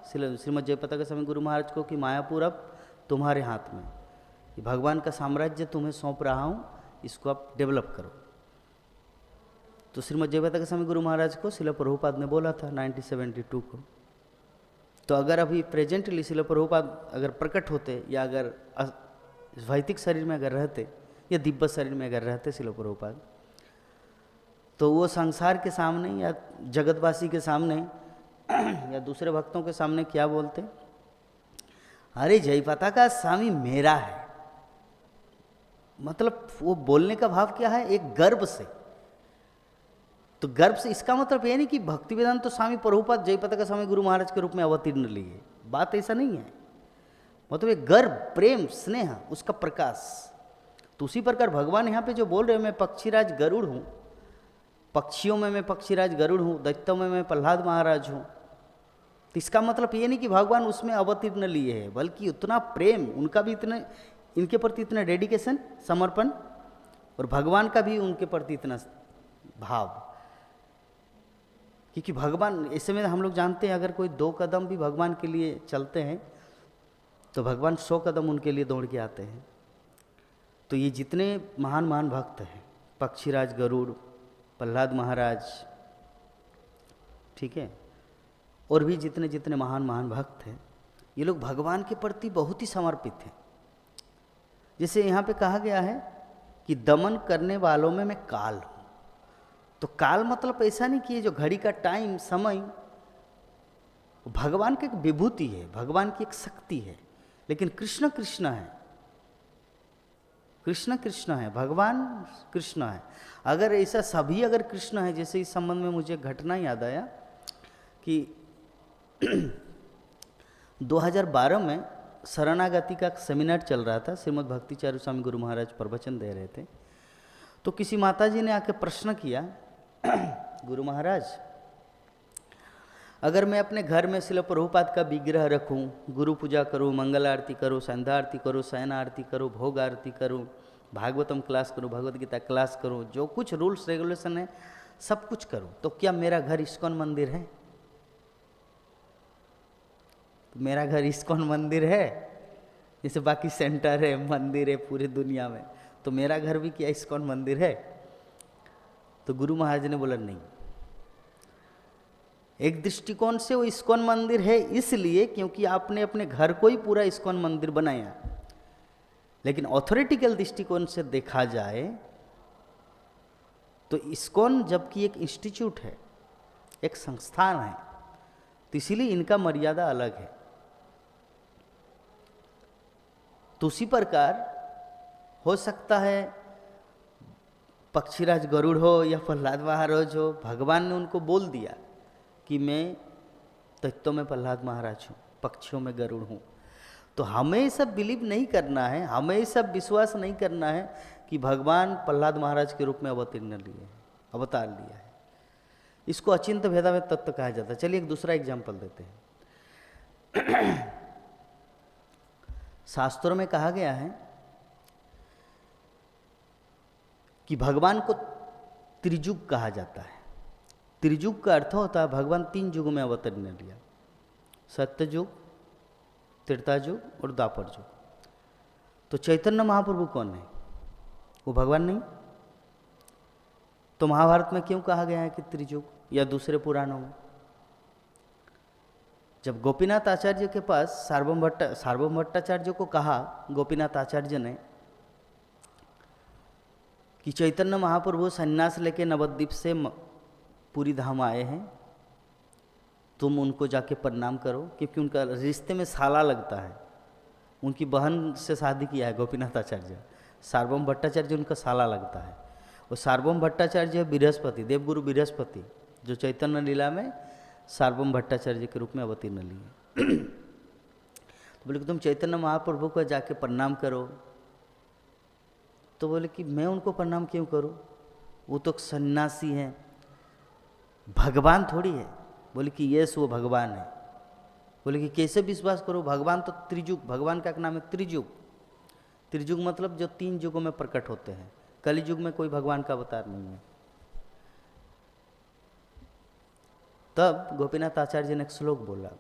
श्रीमद जयपताका स्वामी गुरु महाराज को कि मायापुर अब तुम्हारे हाथ में, ये भगवान का साम्राज्य तुम्हें सौंप रहा हूँ, इसको आप डेवलप करो। तो श्रीमद जयपताका स्वामी गुरु महाराज को शिला प्रभुपाद ने बोला था 1972 को। तो अगर अभी प्रेजेंटली शिला प्रभुपाद अगर प्रकट होते या अगर वैदिक शरीर में अगर रहते या दिव्य शरीर में अगर रहते शिला प्रभुपाद, तो वो संसार के सामने या जगतवासी के सामने या दूसरे भक्तों के सामने क्या बोलते? अरे जयपताका स्वामी मेरा है। मतलब वो बोलने का भाव क्या है? एक गर्व से। तो गर्व से इसका मतलब ये नहीं कि भक्तिवेदांत तो स्वामी प्रभुपाद जयपताका स्वामी गुरु महाराज के रूप में अवतीर्ण लिए, बात ऐसा नहीं है। मतलब एक गर्व, प्रेम, स्नेह, उसका प्रकाश। तो उसी प्रकार भगवान यहाँ पे जो बोल रहे हैं, मैं पक्षीराज गरुड़ हूँ, पक्षियों में मैं पक्षीराज गरुड़ हूँ, दैत्यों में मैं प्रहलाद महाराज हूँ। तो इसका मतलब ये नहीं कि भगवान उसमें अवतीर्ण लिए है, बल्कि उतना प्रेम, उनका भी इनके प्रति इतना डेडिकेशन, समर्पण, और भगवान का भी उनके प्रति इतना भाव। क्योंकि भगवान, ऐसे में हम लोग जानते हैं अगर कोई 2 कदम भी भगवान के लिए चलते हैं तो भगवान 100 कदम उनके लिए दौड़ के आते हैं। तो ये जितने महान महान भक्त हैं, पक्षीराज गरुड़, प्रहलाद महाराज, ठीक है, और भी जितने जितने महान महान भक्त हैं, ये लोग भगवान के प्रति बहुत ही समर्पित हैं। जैसे यहाँ पे कहा गया है कि दमन करने वालों में मैं काल हूँ। तो काल मतलब ऐसा नहीं कि ये जो घड़ी का टाइम, समय, भगवान की एक विभूति है, भगवान की एक शक्ति है। लेकिन कृष्ण कृष्ण है, कृष्ण कृष्ण है, भगवान कृष्ण है। अगर ऐसा सभी अगर कृष्ण है, जैसे इस संबंध में मुझे घटना याद आया कि 2012 में शरणागति का सेमिनार चल रहा था, श्रीमद् भक्तिचार्य स्वामी गुरु महाराज प्रवचन दे रहे थे। तो किसी माताजी ने आके प्रश्न किया, गुरु महाराज, अगर मैं अपने घर में श्रील प्रभुपाद का विग्रह रखूं, गुरु पूजा करूं, मंगल आरती करूं, संध्या आरती करूं, शयन आरती करूं, भोग आरती करूं, भागवतम क्लास करूं, भगवद गीता क्लास करूं, जो कुछ रूल्स रेगुलेशन है सब कुछ करूं, तो क्या मेरा घर इस्कॉन मंदिर है? तो मेरा घर इस्कॉन मंदिर है, जैसे बाकी सेंटर है, मंदिर है पूरी दुनिया में, तो मेरा घर भी क्या इस्कॉन मंदिर है? तो गुरु महाराज ने बोला नहीं, एक दृष्टिकोण से वो इस्कॉन मंदिर है इसलिए क्योंकि आपने अपने घर को ही पूरा इस्कॉन मंदिर बनाया। लेकिन ऑथोरिटिकल दृष्टिकोण से देखा जाए तो इस्कॉन जबकि एक इंस्टीट्यूट है, एक संस्थान है, तो इसीलिए इनका मर्यादा अलग है। तो उसी प्रकार हो सकता है पक्षीराज गरुड़ हो या प्रहलाद महाराज हो, भगवान ने उनको बोल दिया कि मैं तत्व में प्रहलाद महाराज हूँ, पक्षियों में गरुड़ हूँ। तो हमें ये सब बिलीव नहीं करना है, हमें ये सब विश्वास नहीं करना है कि भगवान प्रहलाद महाराज के रूप में अवतार लिया है। इसको अचिंत्य भेदाभेद तत्व कहा जाता है। चलिए एक दूसरा एग्जाम्पल देते हैं। शास्त्रों में कहा गया है कि भगवान को त्रिजुग कहा जाता है। त्रिजुग का अर्थ होता है भगवान 3 युगों में अवतरण लिया, सत्य युग, त्रेता युग और द्वापर युग। तो चैतन्य महाप्रभु कौन है? वो भगवान नहीं? तो महाभारत में क्यों कहा गया है कि त्रिजुग, या दूसरे पुराणों में? जब गोपीनाथ आचार्य के पास सार्वभौम भट्टाचार्य को कहा गोपीनाथ आचार्य ने कि चैतन्य महाप्रभु सन्यास लेके नवद्वीप से पूरी धाम आए हैं, तुम उनको जाके प्रणाम करो, क्योंकि उनका रिश्ते में साला लगता है, उनकी बहन से शादी किया है गोपीनाथ आचार्य, सार्वभौम भट्टाचार्य उनका साला लगता है। वो सार्वभौम भट्टाचार्य बृहस्पति, देवगुरु बृहस्पति, जो चैतन्य लीला में सार्वभौम भट्टाचार्य के रूप में अवतीर्ण लिए। तो बोले कि तुम चैतन्य महाप्रभु को जाके प्रणाम करो। तो बोले कि मैं उनको प्रणाम क्यों करूं, वो तो सन्यासी हैं, भगवान थोड़ी है। बोले कि यस वो भगवान है। बोले कि कैसे विश्वास करो, भगवान तो त्रिजुग, भगवान का नाम है त्रिजुग। त्रिजुग मतलब जो 3 युगों में प्रकट होते हैं। कलि युग में कोई भगवान का अवतार नहीं है। तब गोपीनाथ आचार्य ने एक श्लोक बोला,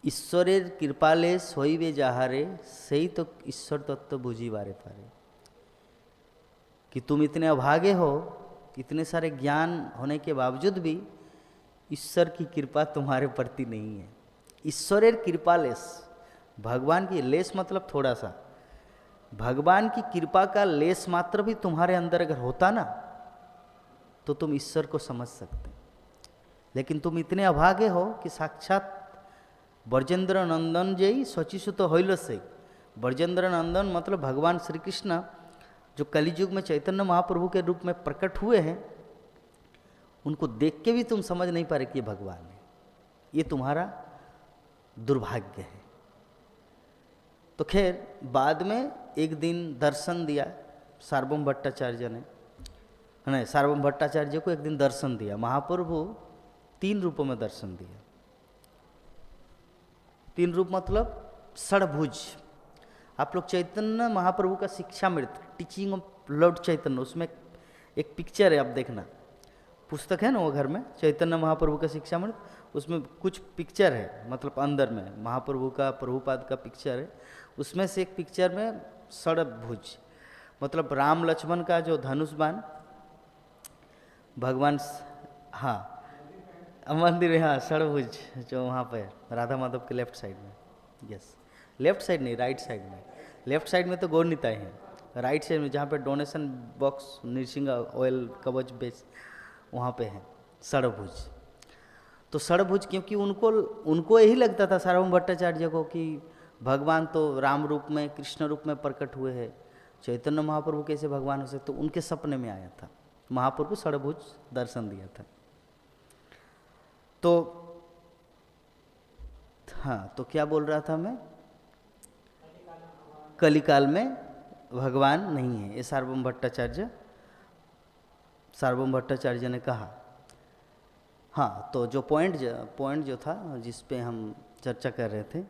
ईश्वरेर कृपाले सोईवे जाहारे सही तो ईश्वर तत्व बुझी बारे पारे। कि तुम इतने अभागे हो, इतने सारे ज्ञान होने के बावजूद भी ईश्वर की कृपा तुम्हारे प्रति नहीं है। ईश्वरेर कृपालेस, भगवान की लेस मतलब थोड़ा सा, भगवान की कृपा का लेस मात्र भी तुम्हारे अंदर अगर होता ना तो तुम ईश्वर को समझ सकते। लेकिन तुम इतने अभागे हो कि साक्षात ब्रजेंद्र नंदन जय शचिसुत होइल से, ब्रजेंद्र नंदन मतलब भगवान श्री कृष्ण जो कलियुग में चैतन्य महाप्रभु के रूप में प्रकट हुए हैं, उनको देख के भी तुम समझ नहीं पा रहे कि ये भगवान है। ये तुम्हारा दुर्भाग्य है। तो खैर बाद में एक दिन दर्शन दिया सार्वभौम भट्टाचार्य ने, नहीं सार्वभौम भट्टाचार्य को एक दिन दर्शन दिया। महाप्रभु 3 रूपों में दर्शन दिया। 3 रूप मतलब षड़भुज। आप लोग चैतन्य महाप्रभु का शिक्षामृत, टीचिंग ऑफ लॉर्ड चैतन्य, उसमें एक पिक्चर है, आप देखना, पुस्तक है ना वो घर में, चैतन्य महाप्रभु का शिक्षामृत, उसमें कुछ पिक्चर है, मतलब अंदर में महाप्रभु का, प्रभुपाद का पिक्चर है। उसमें से एक पिक्चर में षड़भुज, मतलब राम लक्ष्मण का जो धनुष बाण, भगवान, हाँ मंदिर में, हाँ षड़भुज जो वहाँ पे राधा माधव के लेफ्ट साइड में, यस लेफ्ट साइड नहीं, राइट साइड में, लेफ्ट साइड में तो गौर निताई है, राइट साइड में जहाँ पे डोनेशन बॉक्स नृसिंह ऑयल कवच बेच, वहाँ पे है षड़भुज। तो षड़भुज क्योंकि उनको यही लगता था सार्वभौम भट्टाचार्य को कि भगवान तो राम रूप में, कृष्ण रूप में प्रकट हुए हैं, चैतन्य महाप्रभु कैसे भगवान हो सकते, तो उनके सपने में आया था, महाप्रभु षड़भुज दर्शन दिया था। तो हाँ, तो क्या बोल रहा था मैं, कलिकाल में भगवान नहीं है, ये सार्वभौम भट्टाचार्य ने कहा। हाँ, तो जो पॉइंट जो था जिस पे हम चर्चा कर रहे थे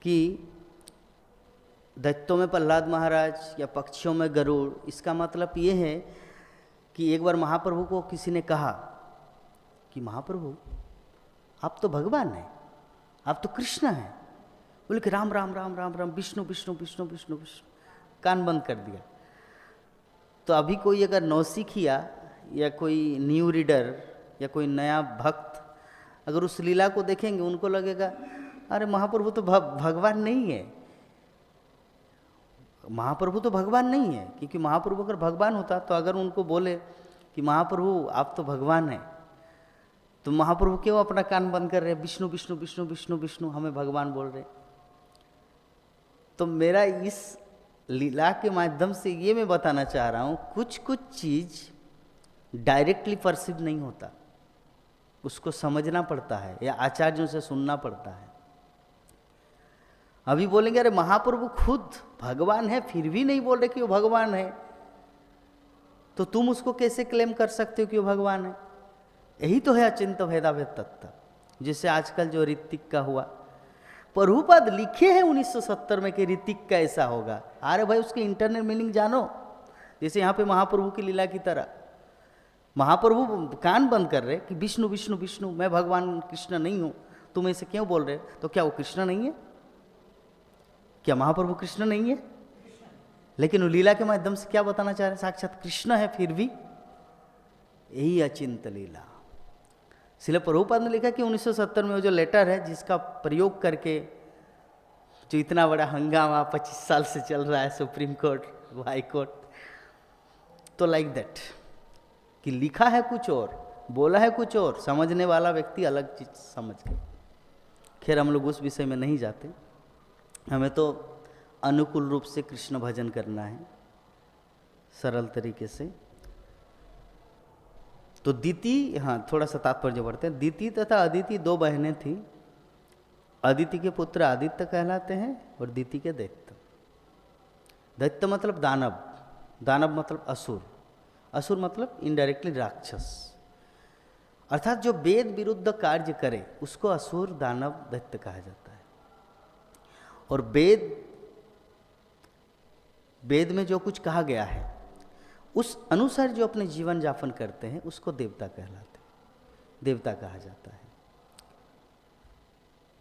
कि दैत्यों में प्रहलाद महाराज या पक्षियों में गरुड़, इसका मतलब ये है कि एक बार महाप्रभु को किसी ने कहा कि महाप्रभु आप तो भगवान हैं, आप तो कृष्ण हैं, बोले कि राम राम राम राम राम, विष्णु विष्णु विष्णु विष्णु विष्णु, कान बंद कर दिया। तो अभी कोई अगर नौसिखिया या कोई न्यू रीडर या कोई नया भक्त अगर उस लीला को देखेंगे, उनको लगेगा अरे महाप्रभु तो भगवान नहीं है, महाप्रभु तो भगवान नहीं है। क्योंकि महाप्रभु अगर भगवान होता तो अगर उनको बोले कि महाप्रभु आप तो भगवान हैं, तो महाप्रभु क्यों अपना कान बंद कर रहे हैं, विष्णु विष्णु विष्णु विष्णु विष्णु हमें भगवान बोल रहे। तो मेरा इस लीला के माध्यम से ये मैं बताना चाह रहा हूँ, कुछ कुछ चीज डायरेक्टली परसीव नहीं होता, उसको समझना पड़ता है या आचार्यों से सुनना पड़ता है। अभी बोलेंगे अरे महाप्रभु खुद भगवान है फिर भी नहीं बोल रहे कि वो भगवान है, तो तुम उसको कैसे क्लेम कर सकते हो कि वो भगवान है। यही तो है अचिंत्य भेदाभेद तत्व, जिससे आजकल जो ऋतिक का हुआ, प्रभुपाद लिखे हैं 1970 में कि ऋतिक का ऐसा होगा। अरे भाई उसके इंटरनल मीनिंग जानो, जैसे यहाँ पे महाप्रभु की लीला की तरह महाप्रभु कान बंद कर रहे कि विष्णु विष्णु विष्णु, मैं भगवान कृष्ण नहीं हूँ, तुम ऐसे क्यों बोल रहे, तो क्या वो कृष्ण नहीं है, क्या महाप्रभु कृष्ण नहीं है? लेकिन वो लीला के माध्यम से क्या बताना चाह रहे हैं, साक्षात कृष्ण है फिर भी, यही अचिंत्य लीला। इसलिए प्रभुपाद ने लिखा कि 1970 में वो जो लेटर है जिसका प्रयोग करके जो इतना बड़ा हंगामा 25 साल से चल रहा है सुप्रीम कोर्ट, हाई कोर्ट, तो लाइक दैट कि लिखा है कुछ और, बोला है कुछ और, समझने वाला व्यक्ति अलग चीज समझ के। खैर हम लोग उस विषय में नहीं जाते, हमें तो अनुकूल रूप से कृष्ण भजन करना है सरल तरीके से। तो दीति, हाँ थोड़ा सा तात्पर्य बढ़ते हैं। दीति तथा अदिति दो बहनें थी, अदिति के पुत्र आदित्य कहलाते हैं और दीति के दैत्य। दैत्य मतलब दानव, दानव मतलब असुर, असुर मतलब इनडायरेक्टली राक्षस, अर्थात जो वेद विरुद्ध कार्य करे उसको असुर दानव दैत्य कहा जाता है। और वेद में जो कुछ कहा गया है उस अनुसार जो अपने जीवन यापन करते हैं उसको देवता कहलाते हैं, देवता कहा जाता है।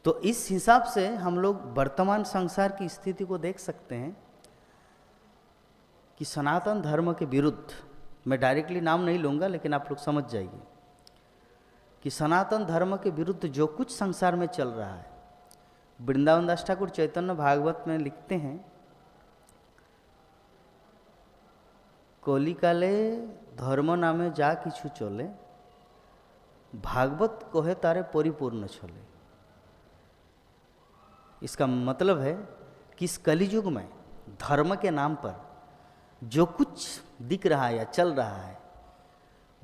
तो इस हिसाब से हम लोग वर्तमान संसार की स्थिति को देख सकते हैं कि सनातन धर्म के विरुद्ध, मैं डायरेक्टली नाम नहीं लूँगा लेकिन आप लोग समझ जाइए कि सनातन धर्म के विरुद्ध जो कुछ संसार में चल रहा है, वृंदावन दास ठाकुर चैतन्य भागवत में लिखते हैं, कलिकाले धर्म नामे जा किछु चले, भागवत कहे तारे परिपूर्ण चले। इसका मतलब है कि इस कलियुग में धर्म के नाम पर जो कुछ दिख रहा है या चल रहा है,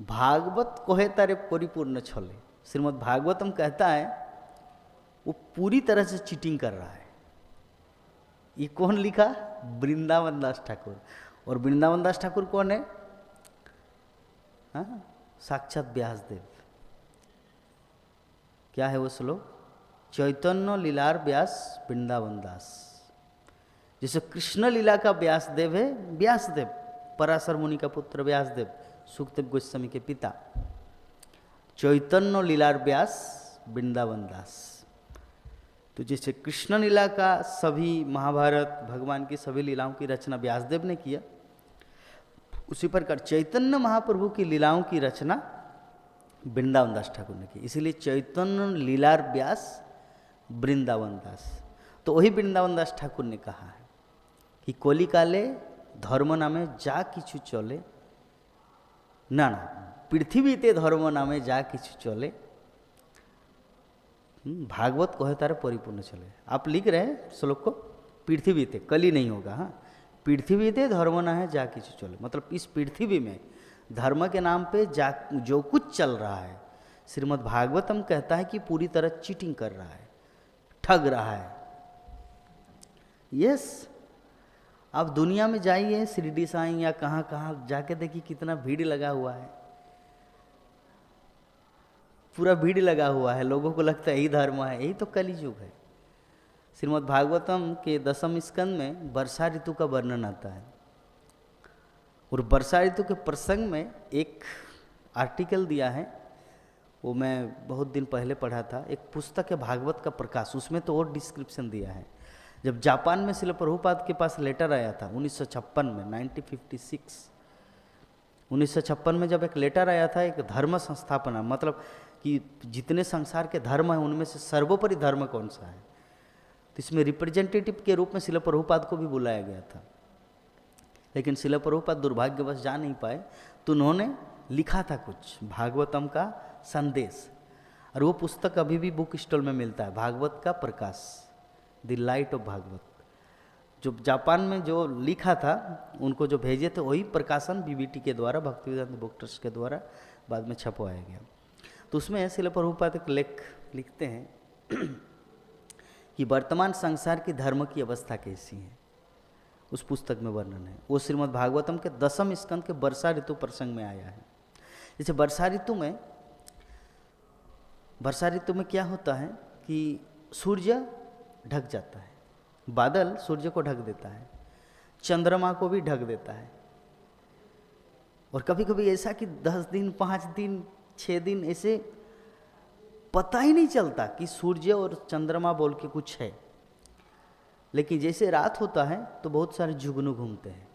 भागवत कहे तारे परिपूर्ण छले। श्रीमद् भागवतम कहता है वो पूरी तरह से चीटिंग कर रहा है। ये कौन लिखा? वृंदावन दास ठाकुर। और वृंदावन दास ठाकुर कौन है? हाँ, साक्षात व्यासदेव। क्या है वो श्लोक? चैतन्य लीलार व्यास वृंदावन दास। जैसे कृष्ण लीला का व्यासदेव है व्यासदेव, पराशर मुनि का पुत्र व्यासदेव, सुखदेव गोस्वामी के पिता। चैतन्य लीलार व्यास वृंदावन दास। तो जैसे कृष्ण लीला का सभी महाभारत भगवान की सभी लीलाओं की रचना व्यासदेव ने किया, उसी प्रकार चैतन्य महाप्रभु की लीलाओं की रचना वृंदावन दास ठाकुर ने की। इसीलिए चैतन्य लीलार व्यास वृंदावन दास। तो वही वृंदावन दास ठाकुर ने कहा है कि कलिकाले धर्म नामे जा किछु चले, ना ना पृथ्वीते धर्म नामे जा किछु चले, भागवत कहे तारे परिपूर्ण चले। आप लिख रहे हैं श्लोक को, पृथ्वीते, कली नहीं होगा, हाँ, पृथ्वीते धर्म ना है जा किछु चले, मतलब इस पृथ्वी में धर्म के नाम पे जा जो कुछ चल रहा है, श्रीमद् भागवतम कहता है कि पूरी तरह चीटिंग कर रहा है, ठग रहा है। यस, आप दुनिया में जाइए, शिरडी साईं या कहाँ कहाँ जाके देखिए कितना भीड़ लगा हुआ है, पूरा भीड़ लगा हुआ है। लोगों को लगता है यही धर्म है, यही तो कलियुग है। श्रीमद् भागवतम के 10वें स्कंद में वर्षा ऋतु का वर्णन आता है, और वर्षा ऋतु के प्रसंग में एक आर्टिकल दिया है, वो मैं बहुत दिन पहले पढ़ा था, एक पुस्तक है भागवत का प्रकाश, उसमें तो और डिस्क्रिप्शन दिया है। जब जापान में श्रील प्रभुपाद के पास लेटर आया था 1956 में, 1956 1956 में जब एक लेटर आया था, एक धर्म संस्थापना, मतलब कि जितने संसार के धर्म हैं उनमें से सर्वोपरि धर्म कौन सा है, तो इसमें रिप्रेजेंटेटिव के रूप में श्रील प्रभुपाद को भी बुलाया गया था। लेकिन श्रील प्रभुपाद दुर्भाग्यवश जा नहीं पाए, तो उन्होंने लिखा था कुछ भागवतम का संदेश, और वो पुस्तक अभी भी बुक स्टॉल में मिलता है, भागवत का प्रकाश, द लाइट ऑफ भागवत। जो जापान में जो लिखा था, उनको जो भेजे थे, वही प्रकाशन बीबीटी के द्वारा, भक्तिवेदांत बुक ट्रस्ट के द्वारा बाद में छपवाया गया। तो उसमें श्रील प्रभुपाद एक लेख लिखते हैं कि वर्तमान संसार की धर्म की अवस्था कैसी है, उस पुस्तक में वर्णन है। वो श्रीमद् भागवतम के 10वें स्कंद के वर्षा ऋतु प्रसंग में आया है। जैसे वर्षा ऋतु में क्या होता है कि सूर्य ढक जाता है, बादल सूर्य को ढक देता है, चंद्रमा को भी ढक देता है, और कभी कभी ऐसा कि 10 दिन 5 दिन 6 दिन ऐसे पता ही नहीं चलता कि सूर्य और चंद्रमा बोल के कुछ है। लेकिन जैसे रात होता है तो बहुत सारे जुगनू घूमते हैं,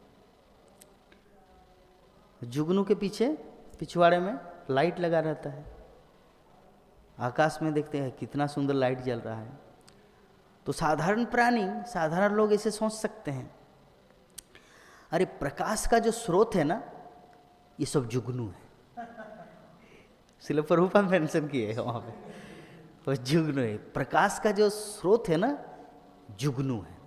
जुगनू के पीछे पिछवाड़े में लाइट लगा रहता है, आकाश में देखते हैं कितना सुंदर लाइट जल रहा है। तो साधारण प्राणी, साधारण लोग ऐसे सोच सकते हैं, अरे प्रकाश का जो स्रोत है ना, ये सब जुगनू है। श्रील प्रभुपाद मेंशन किए है वहाँ पे, वो जुगनू है, प्रकाश का जो स्रोत है ना, जुगनू है।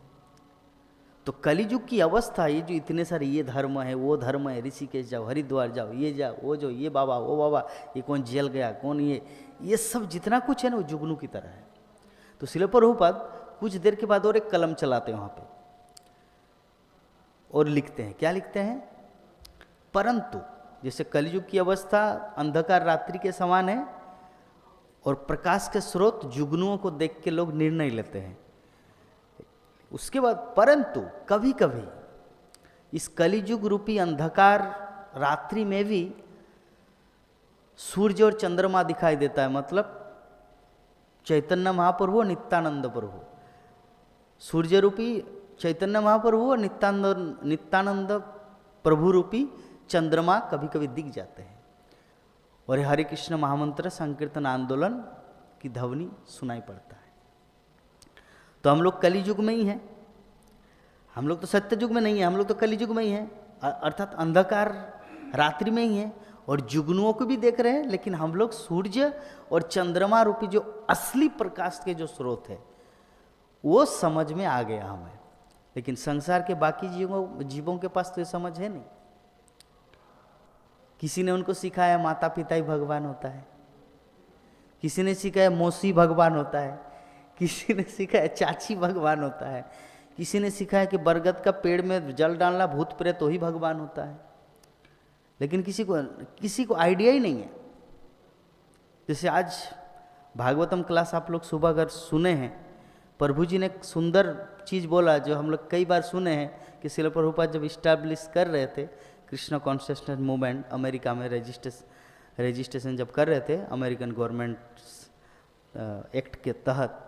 तो कलियुग की अवस्था, ये जो इतने सारे ये धर्म है, वो धर्म है, ऋषिकेश जाओ, हरिद्वार जाओ, ये जाओ, वो जो ये बाबा, वो बाबा, ये कौन जल गया, कौन ये सब जितना कुछ है ना, वो जुगनू की तरह है। तो श्रील प्रभुपाद कुछ देर के बाद और एक कलम चलाते हैं वहाँ पे, और लिखते हैं, क्या लिखते हैं, परंतु जैसे कलियुग की अवस्था अंधकार रात्रि के समान है, और प्रकाश के स्रोत जुगनुओं को देख के लोग निर्णय लेते हैं। उसके बाद परंतु कभी कभी इस कलियुग रूपी अंधकार रात्रि में भी सूर्य और चंद्रमा दिखाई देता है, मतलब चैतन्य महाप्रभु और नित्यानंद प्रभु, सूर्य रूपी चैतन्य महाप्रभु और नित्यानंद प्रभु रूपी चंद्रमा कभी कभी दिख जाते हैं, और हरे कृष्ण महामंत्र संकीर्तन आंदोलन की ध्वनि सुनाई पड़ता है। तो हम लोग कलियुग में ही हैं, हम लोग तो सत्य युग में नहीं है, हम लोग तो कलियुग में ही हैं, अर्थात अंधकार रात्रि में ही हैं, और जुगनुओं को भी देख रहे हैं। लेकिन हम लोग सूर्य और चंद्रमा रूपी जो असली प्रकाश के जो स्रोत है, वो समझ में आ गया हमें। लेकिन संसार के बाकी जीवों के पास तो ये समझ है नहीं। किसी ने उनको सिखाया माता पिता ही भगवान होता है, किसी ने सिखाया मौसी भगवान होता है, किसी ने सिखाया चाची भगवान होता है, किसी ने सिखाया कि बरगद का पेड़ में जल डालना भूत प्रेत तो ही भगवान होता है। लेकिन किसी को आइडिया ही नहीं है। जैसे आज भागवतम क्लास आप लोग सुबह अगर सुने हैं प्रभु जी ने एक सुंदर चीज़ बोला जो हम लोग कई बार सुने हैं कि श्रील प्रभुपाद जब इस्टेब्लिश कर रहे थे कृष्ण कॉन्शियसनेस मूवमेंट अमेरिका में रजिस्ट्रेशन जब कर रहे थे अमेरिकन गवर्नमेंट एक्ट के तहत,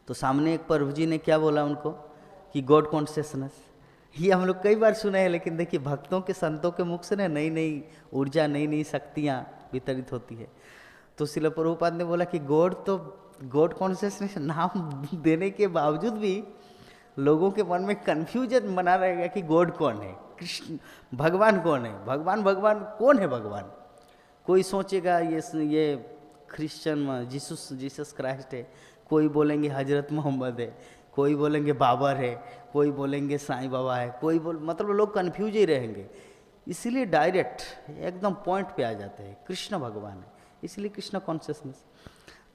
तो सामने एक प्रभु जी ने क्या बोला उनको कि गॉड कॉन्शियसनेस। ये हम लोग कई बार सुने हैं, लेकिन देखिए भक्तों के संतों के मुख से ना नई नई ऊर्जा नई नई शक्तियाँ वितरित होती है। तो श्रील प्रभुपाद ने बोला कि गॉड कॉन्शियसनेस नाम देने के बावजूद भी लोगों के मन में कन्फ्यूजन बना रहेगा कि गॉड कौन है, कृष्ण भगवान कौन है, भगवान कौन है भगवान। कोई सोचेगा ये क्रिश्चियन जीसस क्राइस्ट है, कोई बोलेंगे हजरत मोहम्मद है, कोई बोलेंगे बाबर है, कोई बोलेंगे साईं बाबा है, मतलब लोग कन्फ्यूज ही रहेंगे। इसीलिए डायरेक्ट एकदम पॉइंट पे आ जाते हैं कृष्ण भगवान है, इसलिए कृष्ण कॉन्शियसनेस।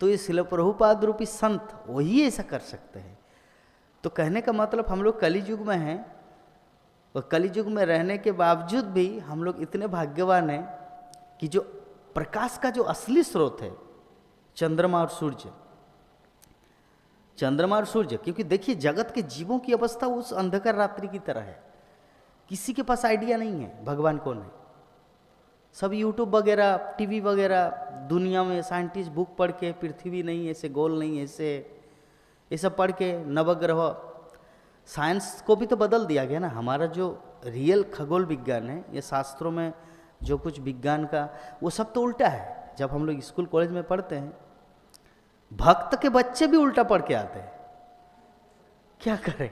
तो ये श्रील प्रभुपाद रूपी संत वही ऐसा कर सकते हैं। तो कहने का मतलब हम लोग कलियुग में हैं और कलियुग में रहने के बावजूद भी हम लोग इतने भाग्यवान हैं कि जो प्रकाश का जो असली स्रोत है चंद्रमा और सूर्य, क्योंकि देखिए जगत के जीवों की अवस्था उस अंधकार रात्रि की तरह है। किसी के पास आइडिया नहीं है भगवान कौन है। सब यूट्यूब वगैरह टीवी वगैरह दुनिया में साइंटिस्ट बुक पढ़ के पृथ्वी नहीं ऐसे गोल नहीं ऐसे ये सब पढ़ के नवग्रह, साइंस को भी तो बदल दिया गया ना। हमारा जो रियल खगोल विज्ञान है, ये शास्त्रों में जो कुछ विज्ञान का वो सब तो उल्टा है। जब हम लोग स्कूल कॉलेज में पढ़ते हैं भक्त के बच्चे भी उल्टा पढ़ के आते हैं, क्या करें,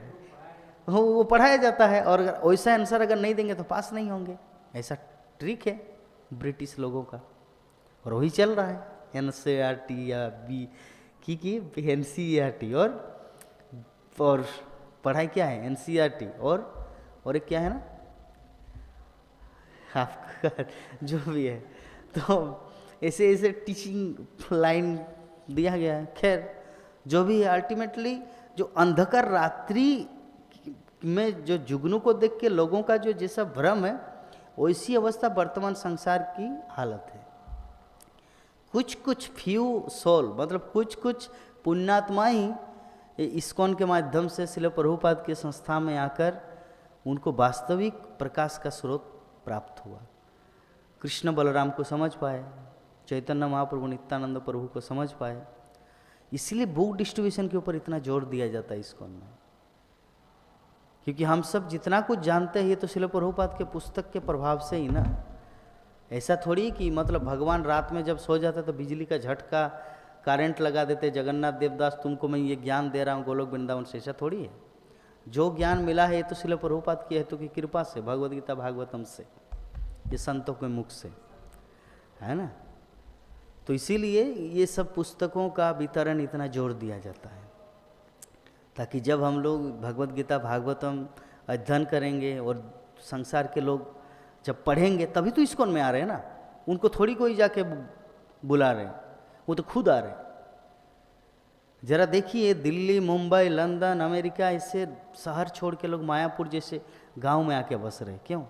वो पढ़ाया जाता है और वैसा आंसर अगर नहीं देंगे तो पास नहीं होंगे। ऐसा ट्रिक है ब्रिटिश लोगों का और वही चल रहा है। NCERT या NCERT और पढ़ाई क्या है NCERT और एक क्या है ना आपका जो भी है, तो ऐसे ऐसे टीचिंग लाइन दिया गया है। खैर जो भी है अल्टीमेटली जो अंधकार रात्रि में जो जुगनू को देख के लोगों का जो जैसा भ्रम है वैसी अवस्था वर्तमान संसार की हालत है। कुछ फ्यू सोल मतलब कुछ पुण्यात्मा ही इस्कॉन के माध्यम से श्रील प्रभुपाद के संस्था में आकर उनको वास्तविक प्रकाश का स्रोत प्राप्त हुआ। कृष्ण बलराम को समझ पाए, चैतन्य महाप्रभु नित्यानंद प्रभु को समझ पाए। इसलिए बुक डिस्ट्रीब्यूशन के ऊपर इतना जोर दिया जाता है इस्कॉन में, क्योंकि हम सब जितना कुछ जानते हैं ये तो श्रील प्रभुपाद के पुस्तक के प्रभाव से ही ना। ऐसा थोड़ी कि मतलब भगवान रात में जब सो जाता तो बिजली का झटका करंट लगा देते, जगन्नाथ देवदास तुमको मैं ये ज्ञान दे रहा हूँ गोलोक वृंदावन से, ऐसा थोड़ी है। जो ज्ञान मिला है ये तो श्रील प्रभुपाद की हेतु की कृपा से, भगवद गीता भागवतम से, ये संतों के मुख से है ना। तो इसीलिए ये सब पुस्तकों का वितरण इतना जोर दिया जाता है, ताकि जब हम लोग भगवद गीता भागवतम अध्ययन करेंगे और संसार के लोग जब पढ़ेंगे तभी तो इस्कॉन में आ रहे हैं ना। उनको थोड़ी कोई जाके बुला रहे हैं, वो तो खुद आ रहे हैं। जरा देखिए दिल्ली, मुंबई, लंदन, अमेरिका, इससे शहर छोड़ के लोग मायापुर जैसे गांव में आके बस रहे। क्यों?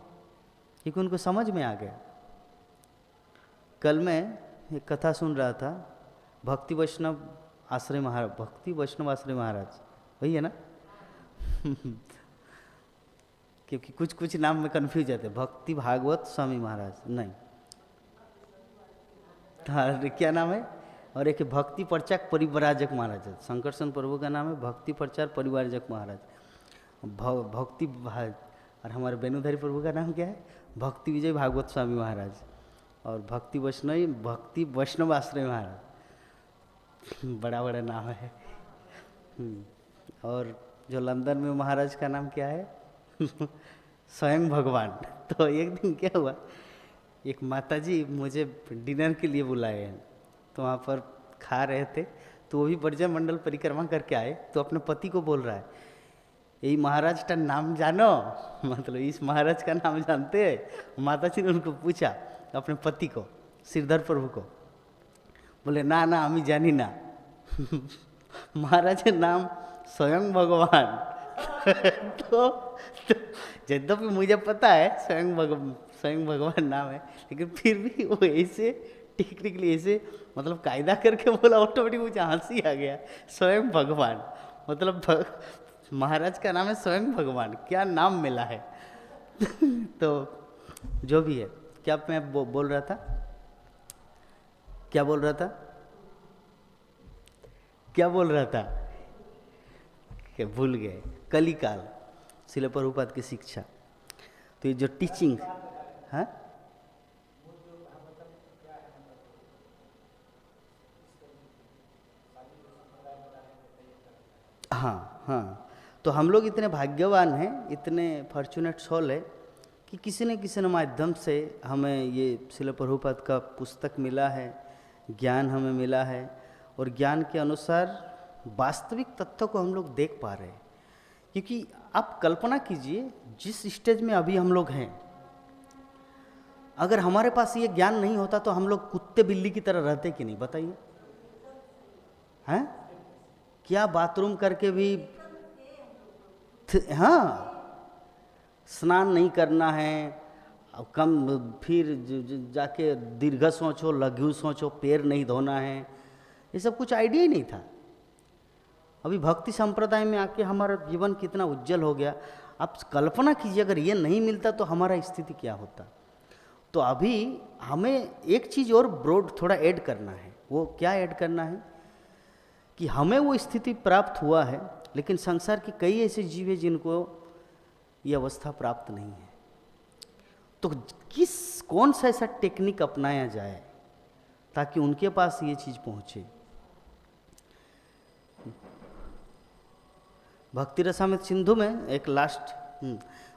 क्योंकि उनको समझ में आ गया। कल मैं एक कथा सुन रहा था, भक्ति वैष्णव आश्रय महाराज वही है ना क्योंकि कुछ नाम में कन्फ्यूज जाते, भक्ति भागवत स्वामी महाराज नहीं, हाँ क्या नाम है, और एक भक्ति प्रचार परिव्राजक महाराज, शंकरसन प्रभु का नाम है भक्ति प्रचार परिव्राजक महाराज। और हमारे बेनुधारी प्रभु का नाम क्या है, भक्ति विजय भागवत स्वामी महाराज। और भक्ति वैष्णव आश्रय महाराज, बड़ा बड़ा नाम है। और जो लंदन में महाराज का नाम क्या है स्वयं भगवान। तो एक दिन क्या हुआ, एक माताजी मुझे डिनर के लिए बुलाए हैं, तो वहाँ पर खा रहे थे, तो वो भी ब्रज मंडल परिक्रमा करके आए, तो अपने पति को बोल रहा है यही महाराज का नाम जानो, मतलब इस महाराज का नाम जानते हैं। माताजी ने उनको पूछा अपने पति को, श्रीधर प्रभु को, बोले ना ना हमें जानी ना महाराज के नाम स्वयं भगवान तो यद्यपि मुझे पता है स्वयं भगवान नाम है, लेकिन फिर भी वो ऐसे टेक्निकली ऐसे मतलब कायदा करके बोला, ऑटोमेटिक मुझे हंसी आ गया। स्वयं भगवान, मतलब महाराज का नाम है स्वयं भगवान, क्या नाम मिला है। तो जो भी है, क्या मैं बोल रहा था, क्या बोल रहा था, क्या बोल रहा था, भूल गए। कलिकाल, श्रील प्रभुपाद की शिक्षा, तो ये जो टीचिंग है, हाँ हाँ, तो हम लोग इतने भाग्यवान हैं, इतने फॉर्चुनेट सोल है कि किसी न किसी न माध्यम से हमें ये श्रील प्रभुपाद का पुस्तक मिला है, ज्ञान हमें मिला है, और ज्ञान के अनुसार वास्तविक तथ्य को हम लोग देख पा रहे हैं। क्योंकि आप कल्पना कीजिए, जिस स्टेज में अभी हम लोग हैं, अगर हमारे पास ये ज्ञान नहीं होता तो हम लोग कुत्ते बिल्ली की तरह रहते कि नहीं, बताइए। हैं, क्या बाथरूम करके भी हाँ, स्नान नहीं करना है, कम फिर जाके दीर्घ सोचो, लघु सोचो, पैर नहीं धोना है, ये सब कुछ आइडिया ही नहीं था। अभी भक्ति संप्रदाय में आके हमारा जीवन कितना उज्जवल हो गया। आप कल्पना कीजिए, अगर ये नहीं मिलता तो हमारा स्थिति क्या होता। तो अभी हमें एक चीज़ और ब्रॉड थोड़ा ऐड करना है। वो क्या ऐड करना है कि हमें वो स्थिति प्राप्त हुआ है, लेकिन संसार के कई ऐसे जीव हैं जिनको ये अवस्था प्राप्त नहीं है। तो कौन सा ऐसा टेक्निक अपनाया जाए ताकि उनके पास ये चीज़ पहुँचे। भक्ति रसामृत सिंधु में एक लास्ट,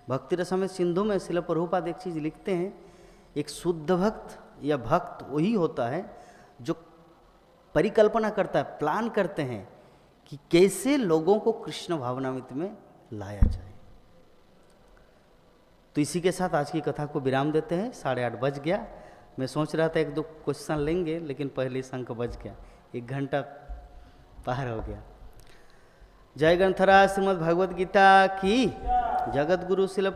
भक्ति रसामृत सिंधु में श्रील प्रभुपाद एक चीज़ लिखते हैं, एक शुद्ध भक्त या भक्त वही होता है जो परिकल्पना करता है, प्लान करते हैं कि कैसे लोगों को कृष्ण भावनामृत में लाया जाए। तो इसी के साथ आज की कथा को विराम देते हैं। 8:30 बज गया। मैं सोच रहा था 1-2 क्वेश्चन लेंगे, लेकिन पहले ही शंख बज गया, 1 घंटा पार हो गया। जय ग्रंथराज श्रीमद् भगवद गीता की, जगत गुरु श्रील